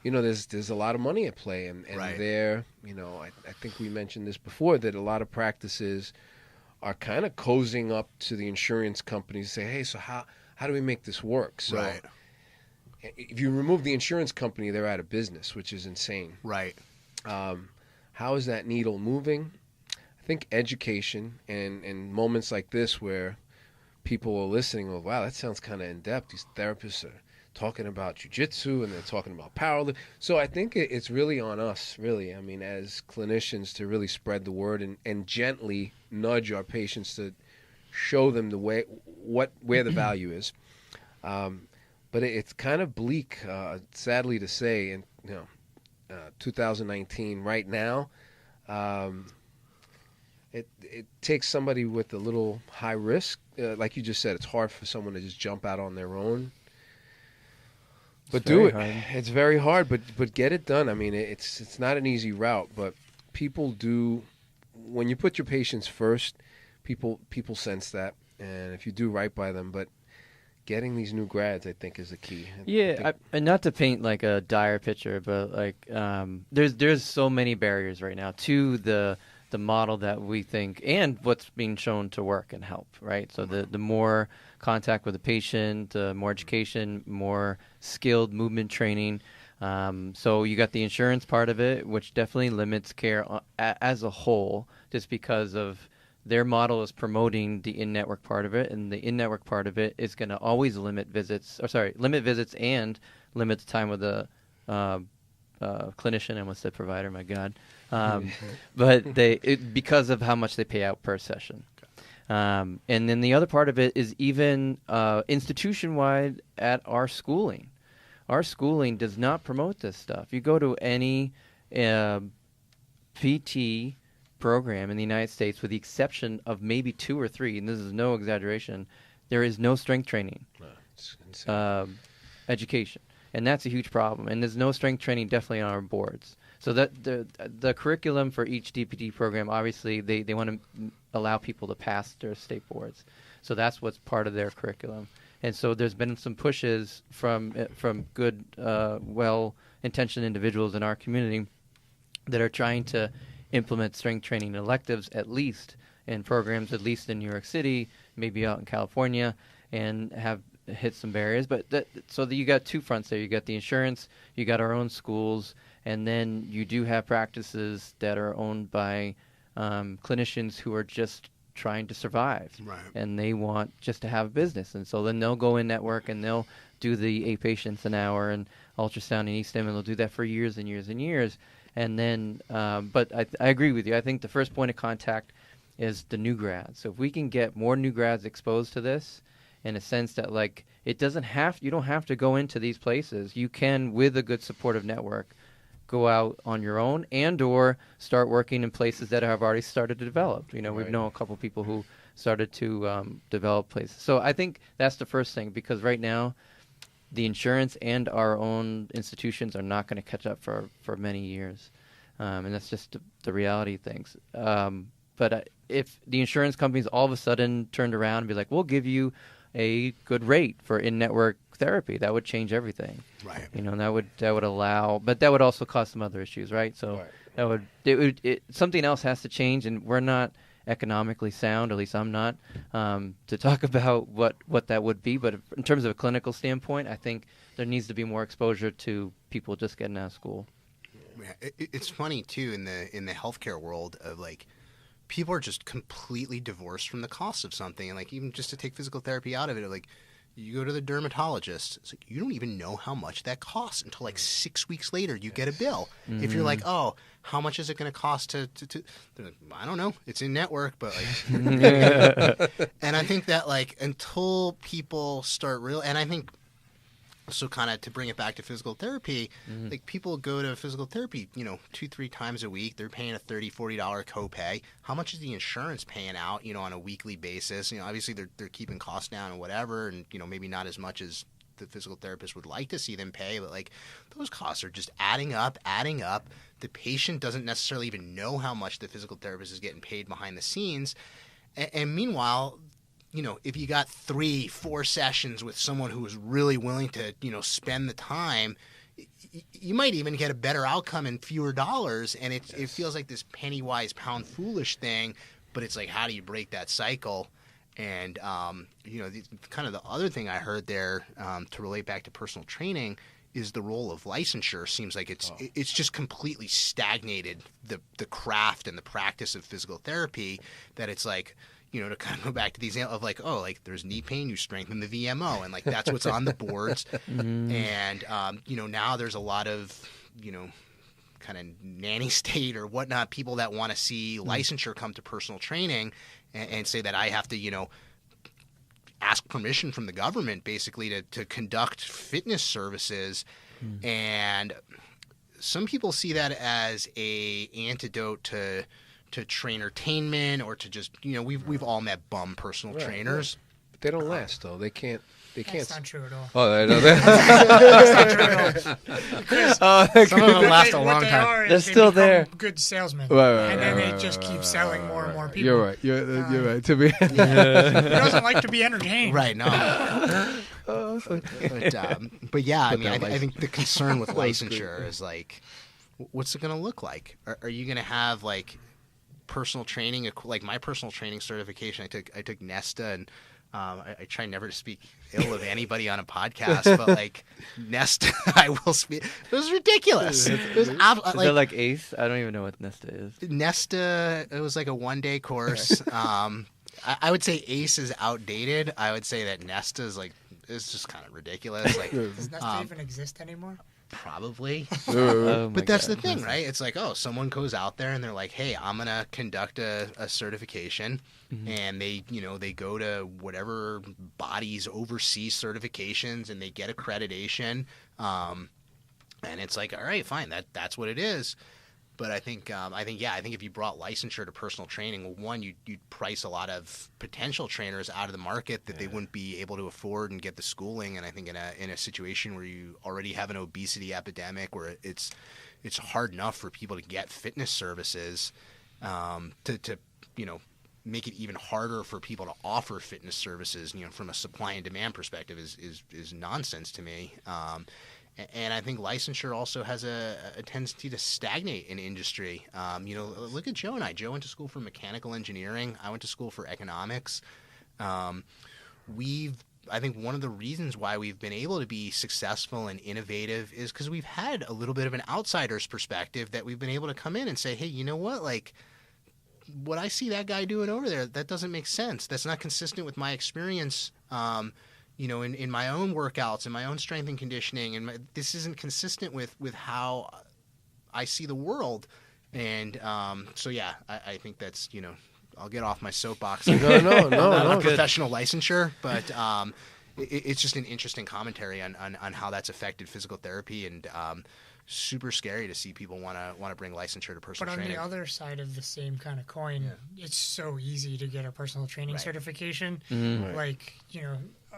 there's a lot of money at play, and there, I think we mentioned this before, that a lot of practices are kind of cozying up to the insurance companies, say, hey, so how do we make this work? So if you remove the insurance company, they're out of business, which is insane. How is that needle moving? I think education and moments like this where people are listening, oh, wow, that sounds kind of in-depth. These therapists are talking about jiu-jitsu and they're talking about powerlifting. So I think it's really on us, really, as clinicians, to really spread the word and gently nudge our patients to show them the way, where the value is. But it's kind of bleak, sadly to say, in 2019 right now. It takes somebody with a little high risk. Like you just said, it's hard for someone to just jump out on their own. But do it. It's very hard, but get it done. It's not an easy route, but people do. When you put your patients first, people sense that, and if you do right by them, but getting these new grads, I think, is the key. Yeah, and not to paint like a dire picture, but like there's so many barriers right now to the model that we think and what's being shown to work and help, right? So the more contact with the patient, more education, more skilled movement training. So you got the insurance part of it, which definitely limits care as a whole, just because of their model is promoting the in-network part of it, and the in-network part of it is going to always limit visits and limit the time with the clinician. I almost said provider, my God. But because of how much they pay out per session. And then the other part of it is even institution-wide at our schooling. Our schooling does not promote this stuff. You go to any PT program in the United States, with the exception of maybe 2 or 3, and this is no exaggeration, there is no strength training education. And that's a huge problem. And there's no strength training definitely on our boards. So that the curriculum for each DPT program, obviously, they want to allow people to pass their state boards. So that's what's part of their curriculum. And so there's been some pushes from good, well-intentioned individuals in our community that are trying to implement strength training electives, at least in programs, at least in New York City, maybe out in California, and have hit some barriers. But you got two fronts there. You got the insurance, you got our own schools, and then you do have practices that are owned by clinicians who are just trying to survive. Right. And they want just to have a business. And so then they'll go in network and they'll do the 8 patients an hour and ultrasound and e-stim, and they'll do that for years and years and years. And then, but I agree with you. I think the first point of contact is the new grads. So if we can get more new grads exposed to this, in a sense that, like, you don't have to go into these places. You can, with a good supportive network, go out on your own and or start working in places that have already started to develop. You know, Right. We've known a couple people who started to develop places. So I think that's the first thing, because right now the insurance and our own institutions are not going to catch up for many years. And that's just the reality of things. But if the insurance companies all of a sudden turned around and be like, we'll give you a good rate for in-network therapy, that would change everything. Right. You know, and that would allow, but that would also cause some other issues, right? So Right. Something else has to change, and we're not economically sound, at least I'm not, to talk about what that would be. But in terms of a clinical standpoint, I think there needs to be more exposure to people just getting out of school. Yeah, it's funny too in the healthcare world of, like, people are just completely divorced from the cost of something, and, like, even just to take physical therapy out of it, like, you go to the dermatologist, it's like you don't even know how much that costs until, like, 6 weeks later you get a bill. Mm-hmm. If you're like, oh, how much is it going to cost to they're like, I don't know, it's in network, but, like, and I think that, like, until people start and I think, so kind of to bring it back to physical therapy, like, people go to physical therapy, 2-3 times a week. They're paying a $30-$40 copay. How much is the insurance paying out, on a weekly basis? Obviously they're keeping costs down and whatever, and, maybe not as much as the physical therapist would like to see them pay, but, like, those costs are just adding up. The patient doesn't necessarily even know how much the physical therapist is getting paid behind the scenes. And meanwhile, if you got 3-4 sessions with someone who is really willing to, spend the time, you might even get a better outcome and fewer dollars. And it feels like this penny wise, pound foolish thing, but it's like, how do you break that cycle? And, kind of the other thing I heard there, to relate back to personal training, is the role of licensure. Seems like it's just completely stagnated the craft and the practice of physical therapy, that it's like, to kind of go back to the example of, like, oh, like, there's knee pain, you strengthen the VMO, and, like, that's what's on the boards. And, now there's a lot of, kind of nanny state or whatnot, people that want to see licensure come to personal training and say that I have to, ask permission from the government basically to conduct fitness services. And some people see that as a antidote to trainertainment, or to just, we've all met bum personal trainers. But they don't last, though. They can't. That's not true at all. Oh, I know That's not true at all. Some of them last a long time. They're still there. Good salesmen, Right, and then they just keep selling more and more people. You're right. You're right. To be. Who doesn't like to be entertained? Right, no. But yeah, I mean, I think the concern with licensure is like, what's it going to look like? Are you going to have like personal training, like my personal training certification? I took Nesta, and I try never to speak ill of anybody on a podcast, but like Nesta, I will speak. It was ridiculous. It was Is that like ACE? I don't even know what Nesta is. Nesta, it was like a 1-day course. I would say ACE is outdated. I would say that Nesta is like, it's just kind of ridiculous. Like, Does Nesta even exist anymore? Probably. Oh But that's God. the thing, right? It's like, oh, someone goes out there and they're like, hey, I'm going to conduct a certification. And they go to whatever bodies oversee certifications, and they get accreditation. And it's like, all right, fine, that's what it is. But I think if you brought licensure to personal training, well, one, you'd price a lot of potential trainers out of the market that they wouldn't be able to afford and get the schooling. And I think in a situation where you already have an obesity epidemic, where it's hard enough for people to get fitness services, to make it even harder for people to offer fitness services, from a supply and demand perspective is nonsense to me. And I think licensure also has a tendency to stagnate in industry. Look at Joe and I. Joe went to school for mechanical engineering. I went to school for economics. I think one of the reasons why we've been able to be successful and innovative is because we've had a little bit of an outsider's perspective, that we've been able to come in and say, hey, you know what? Like, what I see that guy doing over there, that doesn't make sense. That's not consistent with my experience. In my own workouts and my own strength and conditioning, and this isn't consistent with how I see the world. And I think that's, I'll get off my soapbox. No, I'm not a good. professional licensure, but it's just an interesting commentary on how that's affected physical therapy, and super scary to see people want to bring licensure to personal training. But on the other side of the same kind of coin, it's so easy to get a personal training certification. Mm-hmm. Like,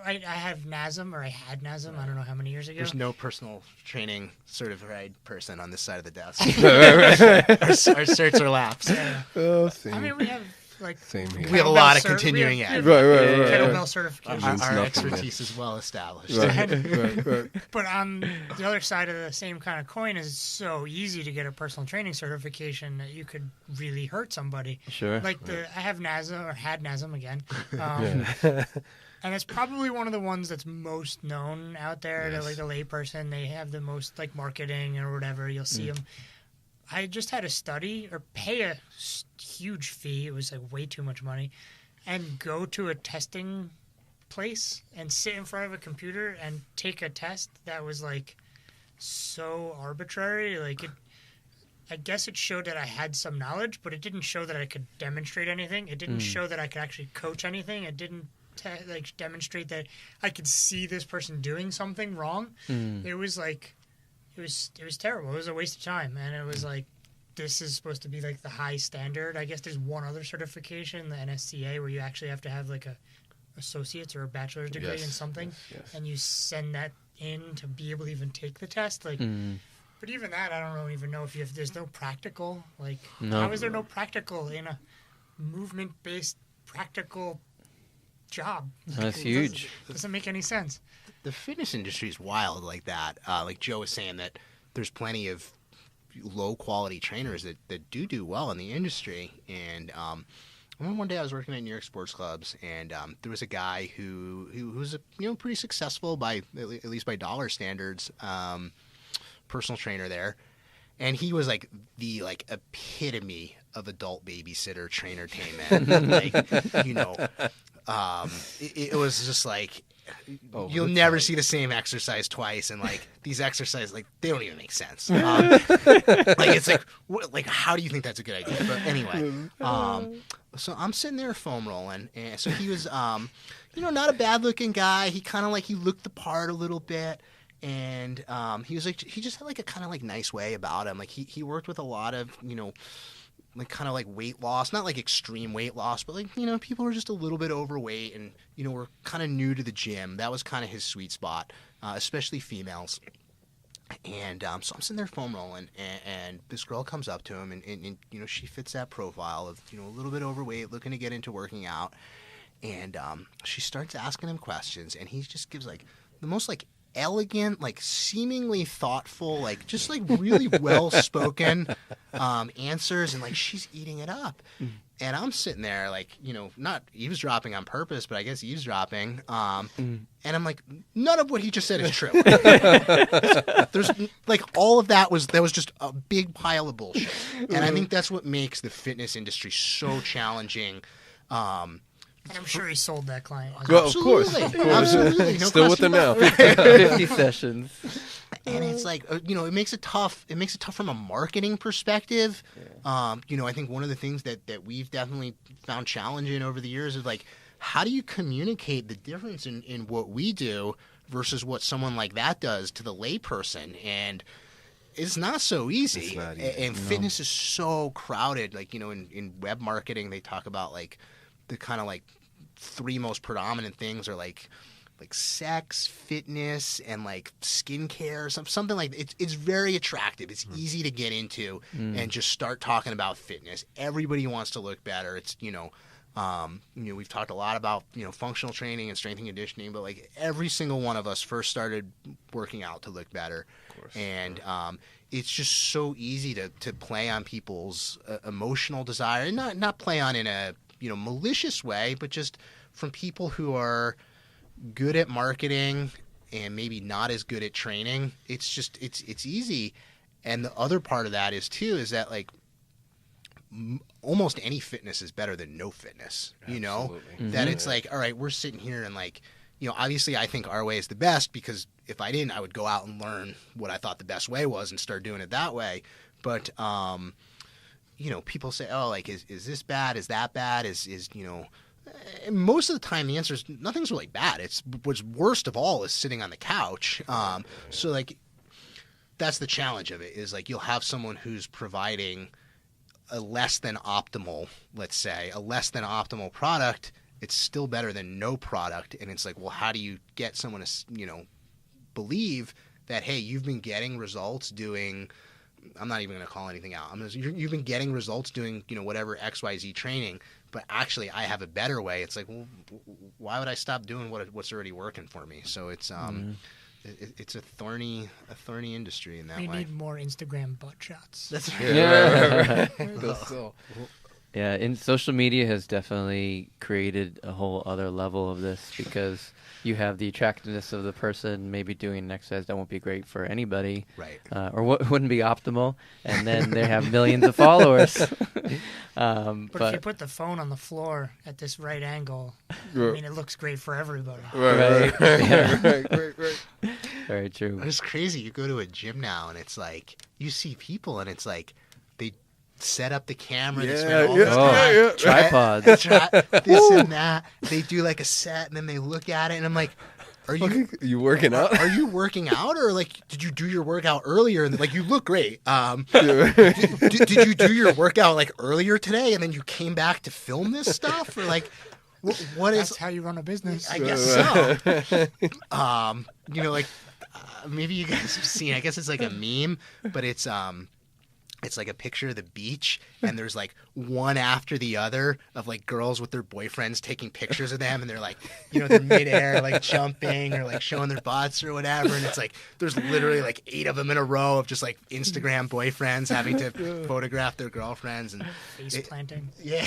I have NASM, or I had NASM, I don't know how many years ago. There's no personal training certified person on this side of the desk. Our certs are lapsed. Same. I mean, we have like Same here. We have a lot of continuing ed. Right. kettlebell certification. Means Our nothing, expertise is well established. Right. But on the other side of the same kind of coin, is it's so easy to get a personal training certification that you could really hurt somebody. Sure. Like I have NASM, or had NASM again. And it's probably one of the ones that's most known out there to like the layperson. They have the most like marketing or whatever. You'll see them. I just had to study or pay a huge fee. It was like way too much money, and go to a testing place and sit in front of a computer and take a test that was like so arbitrary. Like I guess it showed that I had some knowledge, but it didn't show that I could demonstrate anything. It didn't show that I could actually coach anything. It didn't demonstrate that I could see this person doing something wrong. It was like, it was terrible. It was a waste of time, and it was like, this is supposed to be like the high standard. I guess there's one other certification, the NSCA, where you actually have to have like a associate's or a bachelor's degree in something, and you send that in to be able to even take the test. Like, but even that, I don't even know if there's no practical. Like, how is there no practical in a movement-based practical job? That's huge. Doesn't make any sense. The fitness industry is wild like that. Like Joe was saying, that there's plenty of low-quality trainers that do well in the industry. And I remember one day I was working at New York sports clubs, and there was a guy who was pretty successful by at least by dollar standards, personal trainer there, and he was like the epitome of adult babysitter trainer-tainment. It was just like, you'll never see the same exercise twice, and like these exercises, like they don't even make sense. It's like how do you think that's a good idea? But anyway, so I'm sitting there foam rolling, and so he was, not a bad looking guy. He kind of he looked the part a little bit, and he was like, he just had like a kind of like nice way about him. Like he worked with a lot of like kind of like weight loss, not like extreme weight loss, but like, people were just a little bit overweight and, were kind of new to the gym. That was kind of his sweet spot, especially females. And so I'm sitting there foam rolling, and this girl comes up to him, and she fits that profile of, a little bit overweight, looking to get into working out. And she starts asking him questions, and he just gives like the most like elegant, like seemingly thoughtful, like just like really well spoken answers, and like she's eating it up. And I'm sitting there like, you know, not eavesdropping on purpose, but I guess eavesdropping. And I'm like, none of what he just said is true. There's like all of that was just a big pile of bullshit. And I think that's what makes the fitness industry so challenging. And I'm sure he sold that client. Well, of course. Absolutely. No Still with them now. 50 sessions. And it's like, you know, it makes it tough. It makes it tough from a marketing perspective. You know, I think one of the things that we've definitely found challenging over the years is like, how do you communicate the difference in what we do versus what someone like that does to the layperson? And it's not so easy. It's not easy. And fitness is so crowded. Like, you know, in web marketing, they talk about like the kind of like 3 most predominant things are like sex, fitness, and like skincare, something like that. It's very attractive. It's easy to get into and just start talking about fitness. Everybody wants to look better. It's, you know, we've talked a lot about, you know, functional training and strength and conditioning, but like every single one of us first started working out to look better. Of course. And it's just so easy to play on people's emotional desire, and not play on in a, you know, malicious way, but just from people who are good at marketing and maybe not as good at training. It's just it's easy. And the other part of that is like almost any fitness is better than no fitness. You know, that it's like, all right, we're sitting here and like, you know, obviously I think our way is the best, because if I didn't, I would go out and learn what I thought the best way was and start doing it that way. But you know, people say, oh, like, is this bad? Is that bad? Is you know, and most of the time the answer is nothing's really bad. It's what's worst of all is sitting on the couch. So like, that's the challenge of it, is like you'll have someone who's providing a less than optimal, let's say, a less than optimal product. It's still better than no product. And it's like, well, how do you get someone to, you know, believe that, hey, you've been getting results doing, I'm not even going to call anything out. You've been getting results doing, you know, whatever XYZ training, but actually I have a better way. It's like, well, why would I stop doing what's already working for me? So it's it's a thorny industry in that way. We need more Instagram butt shots. That's right. Yeah. So, Yeah, and social media has definitely created a whole other level of this, because you have the attractiveness of the person maybe doing an exercise that won't be great for anybody, Right. Or wouldn't be optimal, and then they have millions of followers. But if you put the phone on the floor at this right angle, I mean, it looks great for everybody. Right. right. Very true. It's crazy. You go to a gym now and it's like, you see people and it's like, they set up the camera, they spend all this time, Tripods. this and that. They do like a set and then they look at it and I'm like, are you working out? Are you working out, or like did you do your workout earlier? And like, you look great. Did you do your workout like earlier today and then you came back to film this stuff, or like what is? That's how you run a business. I guess so. You know, like maybe you guys have seen. I guess it's like a meme, but it's like a picture of the beach, and there's like one after the other of like girls with their boyfriends taking pictures of them, and they're like, you know, they're midair like jumping or like showing their butts or whatever, and it's like there's literally like 8 of them in a row of just like Instagram boyfriends having to photograph their girlfriends and Face planting. Yeah.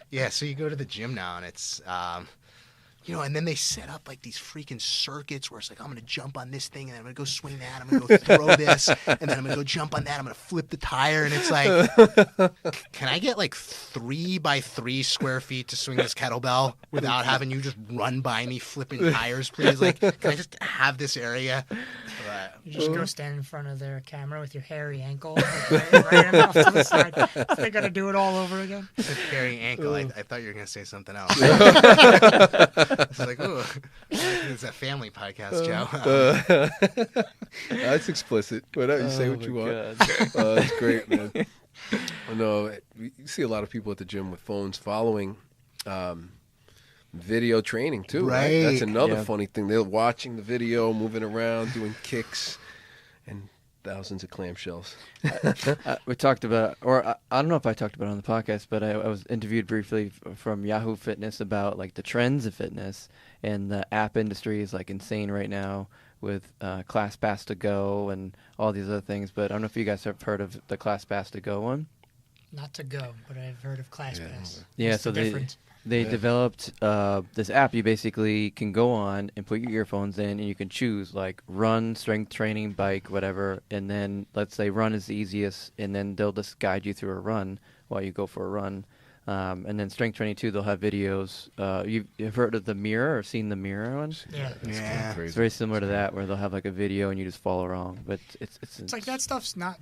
Yeah. So you go to the gym now, and it's you know, and then they set up like these freaking circuits where it's like, I'm going to jump on this thing and then I'm going to go swing that. I'm going to go throw this and then I'm going to go jump on that. I'm going to flip the tire. And it's like, can I get like 3 by 3 square feet to swing this kettlebell without having you just run by me flipping tires, please? Like, can I just have this area? But, You just go stand in front of their camera with your hairy ankle, like, right off to the side. They got to do it all over again. it's a hairy ankle. I thought you were going to say something else. It's like, ooh, it's a family podcast, Joe. That's explicit. Whatever, you say what you want. That's great, man. No, you see a lot of people at the gym with phones following video training too. Right. That's another funny thing. They're watching the video, moving around, doing kicks, and thousands of clamshells. We talked about, or I don't know if I talked about it on the podcast, but I was interviewed briefly from Yahoo Fitness about like the trends of fitness, and the app industry is like insane right now with ClassPass to Go and all these other things. But I don't know if you guys have heard of the ClassPass to Go one. Not to go, but I've heard of ClassPass. Yeah, What's so the difference? they developed this app. You basically can go on and put your earphones in, and you can choose like run, strength training, bike, whatever. And then let's say run is the easiest, and then they'll just guide you through a run while you go for a run. And then strength training too, they'll have videos. You've heard of the Mirror or seen the Mirror one? Yeah. Yeah. It's very similar to that, where they'll have like a video and you just follow along. But It's like that stuff's not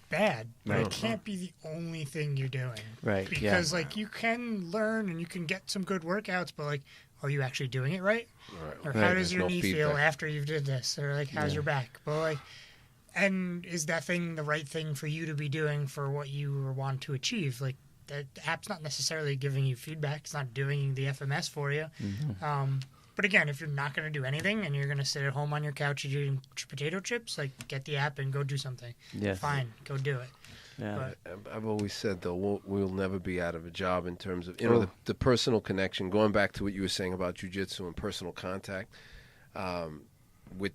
bad, but No. it can't be the only thing you're doing. Right, yeah. Because like you can learn and you can get some good workouts, but like, are you actually doing it right? Or how Right. does your No knee feel feedback. after you've did this? Or like, how's your back? But like, and is that thing the right thing for you to be doing for what you want to achieve? Like, the app's not necessarily giving you feedback. It's not doing the FMS for you. But again, if you're not going to do anything and you're going to sit at home on your couch eating potato chips, like get the app and go do something. Yes. Fine, go do it. yeah. But I've always said, though, we'll never be out of a job in terms of, you know, the personal connection. Going back to what you were saying about jiu-jitsu and personal contact, with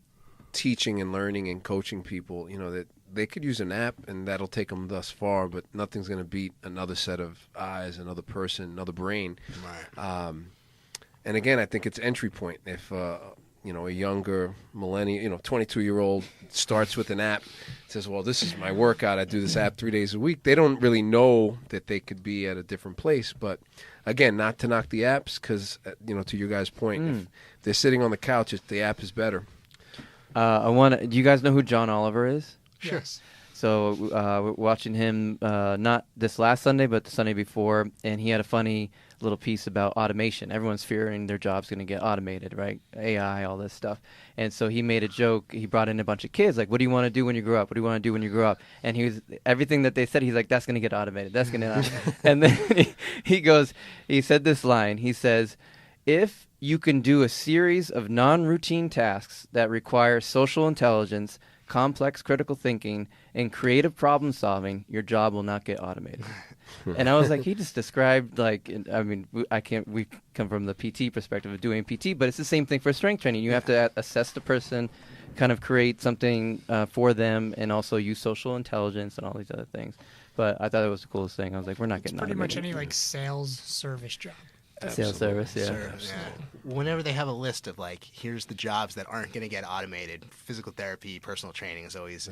teaching and learning and coaching people, you know, that they could use an app and that'll take them thus far, but nothing's going to beat another set of eyes, another person, another brain. Right. And again, I think it's entry point. If you know, a younger millennial, you know, 22-year-old starts with an app, says, "Well, this is my workout. I do this app 3 days a week." They don't really know that they could be at a different place. But again, not to knock the apps, because you know, to your guys' point, if they're sitting on the couch, the app is better. Do you guys know who John Oliver is? yes. So we're watching him not this last Sunday, but the Sunday before, and he had a funny little piece about automation. Everyone's fearing their job's going to get automated, right? AI, all this stuff. And so he made a joke. He brought in a bunch of kids, like, what do you want to do when you grow up? What do you want to do when you grow up? And everything that they said, he's like, that's going to get automated. That's going to And then he said this line. He says, if you can do a series of non-routine tasks that require social intelligence, complex critical thinking, and creative problem solving, your job will not get automated. And I was like, he just described, like, I mean, we come from the PT perspective of doing PT, but it's the same thing for strength training. You have to assess the person, kind of create something for them, and also use social intelligence and all these other things. But I thought it was the coolest thing. I was like, we're not getting Pretty much automated. any like sales service job. Sales service, yeah. Service, yeah. Whenever they have a list of like, here's the jobs that aren't going to get automated, physical therapy, personal training is always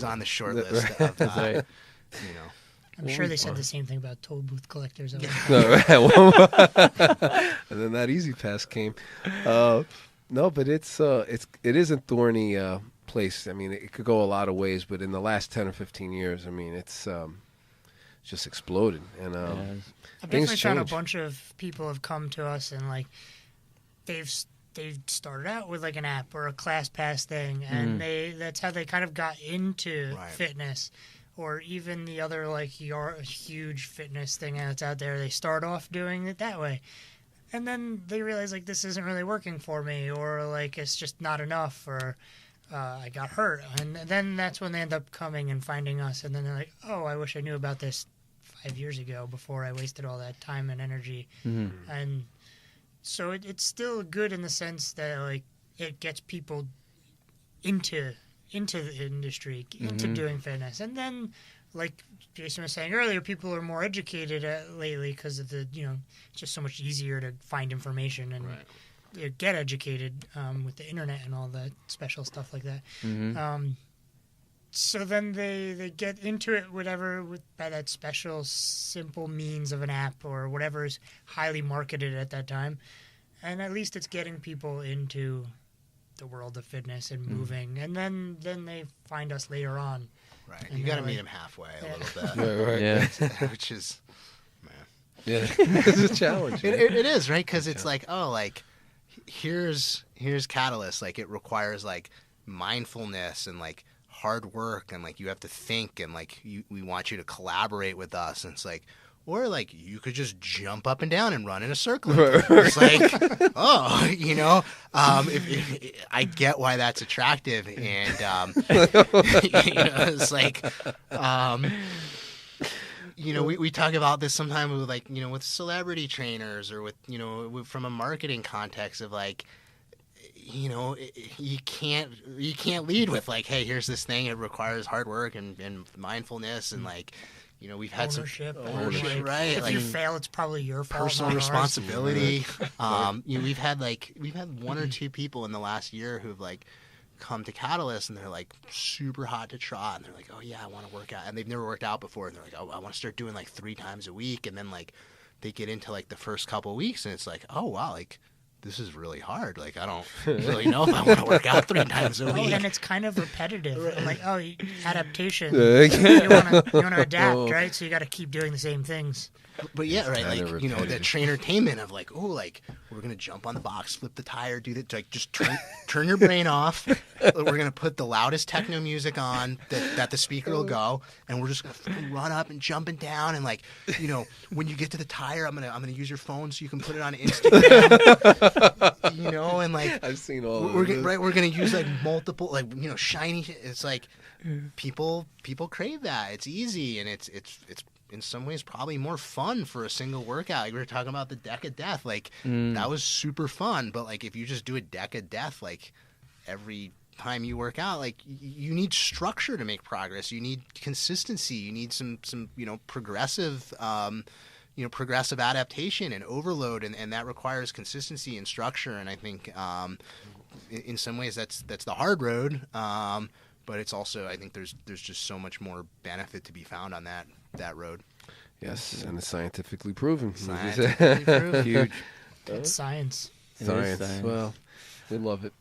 on the short list of That's right. you know. I'm sure they said the same thing about toll booth collectors. And then that Easy Pass came. No, but it is a thorny place. I mean, it could go a lot of ways, but in the last 10 or 15 years, I mean, it's just exploded. And I've things definitely found a change. bunch of people have come to us and like they've started out with like an app or a ClassPass thing, and that's how they kind of got into fitness, or even the other like huge fitness thing that's out there. They start off doing it that way, and then they realize like this isn't really working for me, or like it's just not enough, or I got hurt, and then that's when they end up coming and finding us, and then they're like, oh, I wish I knew about this 5 years ago before I wasted all that time and energy. And so it's still good in the sense that like it gets people into the industry, into doing fitness. And then, like Jason was saying earlier, people are more educated lately because of the, you know, it's just so much easier to find information and get educated with the internet and all that special stuff like that. So then they get into it by that special simple means of an app or whatever is highly marketed at that time, and at least it's getting people into the world of fitness and moving, and then they find us later on. Right, And you got to they're meet like- them halfway a little bit, Yeah. which is, man. yeah, it's a challenge. It is, right? Because it's like, oh, like here's Catalyst. Like it requires like mindfulness and like hard work, and like you have to think, and like we want you to collaborate with us. And it's like, or like you could just jump up and down and run in a circle. It's like, oh, you know, I get why that's attractive, and you know, it's like, you know, we talk about this sometimes with, like, you know, with celebrity trainers, or with, you know, from a marketing context of, like, you know, you can't lead with, like, hey, here's this thing, it requires hard work and mindfulness, and, like, you know, we've had ownership, ownership, right? If like, you fail, it's probably your fault. Personal not responsibility. You know, we've had one or two people in the last year who've, like, come to Catalyst, and they're, like, super hot to trot, and they're like, oh yeah, I want to work out, and they've never worked out before, and they're like, oh, I want to start doing, like, 3 times a week, and then, like, they get into, like, the first couple of weeks, and it's like, oh wow, like, this is really hard. Like, I don't really know if I want to work out 3 times a week. And it's kind of repetitive. I'm like, oh, adaptation. You want to adapt, right? So you got to keep doing the same things. But yeah, right, like, you know, that trainertainment of, like, oh, like, we're going to jump on the box, flip the tire, do that, like, just turn your brain off. We're going to put the loudest techno music on that the speaker will go, and we're just going to run up and jumping down, and, like, you know, when you get to the tire, I'm going to use your phone so you can put it on Instagram. You know, and, like, I've seen all we're going to use, like, multiple, like, you know, shiny, it's like people crave that. It's easy, and it's in some ways probably more fun for a single workout. Like, we were talking about the deck of death, like, that was super fun, but, like, if you just do a deck of death, like, every time you work out, like, you need structure to make progress. You need consistency. You need some you know, progressive progressive adaptation and overload, and that requires consistency and structure. And I think in some ways that's the hard road, but it's also, I think there's just so much more benefit to be found on that road. Yes, and it's scientifically proven. Scientifically proven. Huge. It's science. Science. Science. Well, we love it.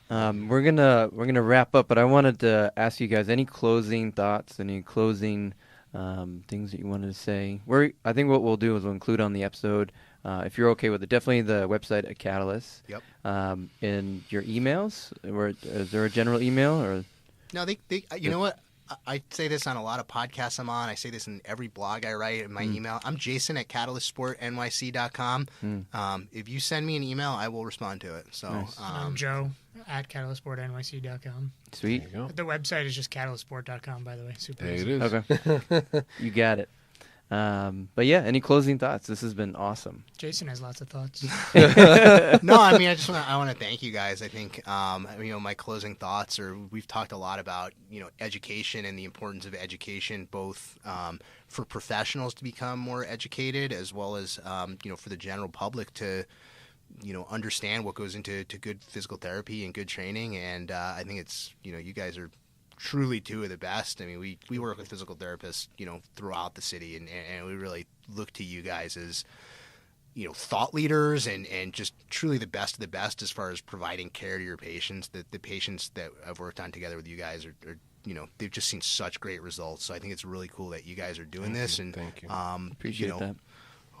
We're gonna wrap up, but I wanted to ask you guys any closing thoughts, any closing things that you wanted to say. I think what we'll do is we'll include on the episode, if you're okay with it, definitely the website at Catalyst. Yep. In your emails, is there a general email or? No, they you know what? I say this on a lot of podcasts I'm on. I say this in every blog I write, in my email. I'm Jason at CatalystSportNYC.com. If you send me an email, I will respond to it. So Nice. I'm Joe at CatalystSportNYC.com. Sweet. There you go. The website is just CatalystSport.com, by the way. Super There easy. it is. Okay. You got it. But yeah, any closing thoughts? This has been awesome. Jason has lots of thoughts. No, I mean, I want to thank you guys. I think, you know, my closing thoughts are, we've talked a lot about, you know, education and the importance of education, both for professionals to become more educated, as well as, you know, for the general public to, you know, understand what goes into good physical therapy and good training. And I think it's, you know, you guys are truly 2 of the best. I mean, we work with physical therapists, you know, throughout the city, and we really look to you guys as, you know, thought leaders and just truly the best of the best as far as providing care to your patients. The patients that I've worked on together with you guys are, you know, they've just seen such great results. So I think it's really cool that you guys are doing this. And Thank you. Appreciate you know, that.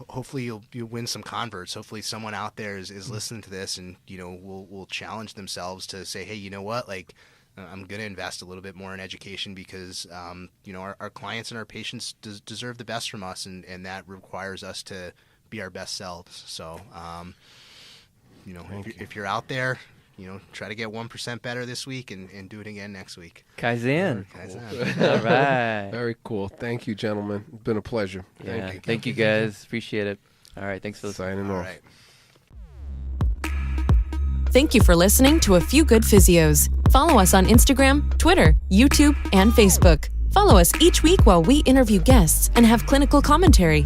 hopefully you'll win some converts. Hopefully someone out there is listening to this, and, you know, will challenge themselves to say, hey, you know what, like, I'm going to invest a little bit more in education, because, you know, our clients and our patients deserve the best from us, and that requires us to be our best selves. So, you know, if you're out there, you know, try to get 1% better this week, and do it again next week. Kaizen. Kaizen. All right. Very cool. Thank you, gentlemen. It's been a pleasure. Yeah, thank you guys. Appreciate it. All right. Thanks for listening. Signing All off. right. Thank you for listening to A Few Good Physios. Follow us on Instagram, Twitter, YouTube, and Facebook. Follow us each week while we interview guests and have clinical commentary.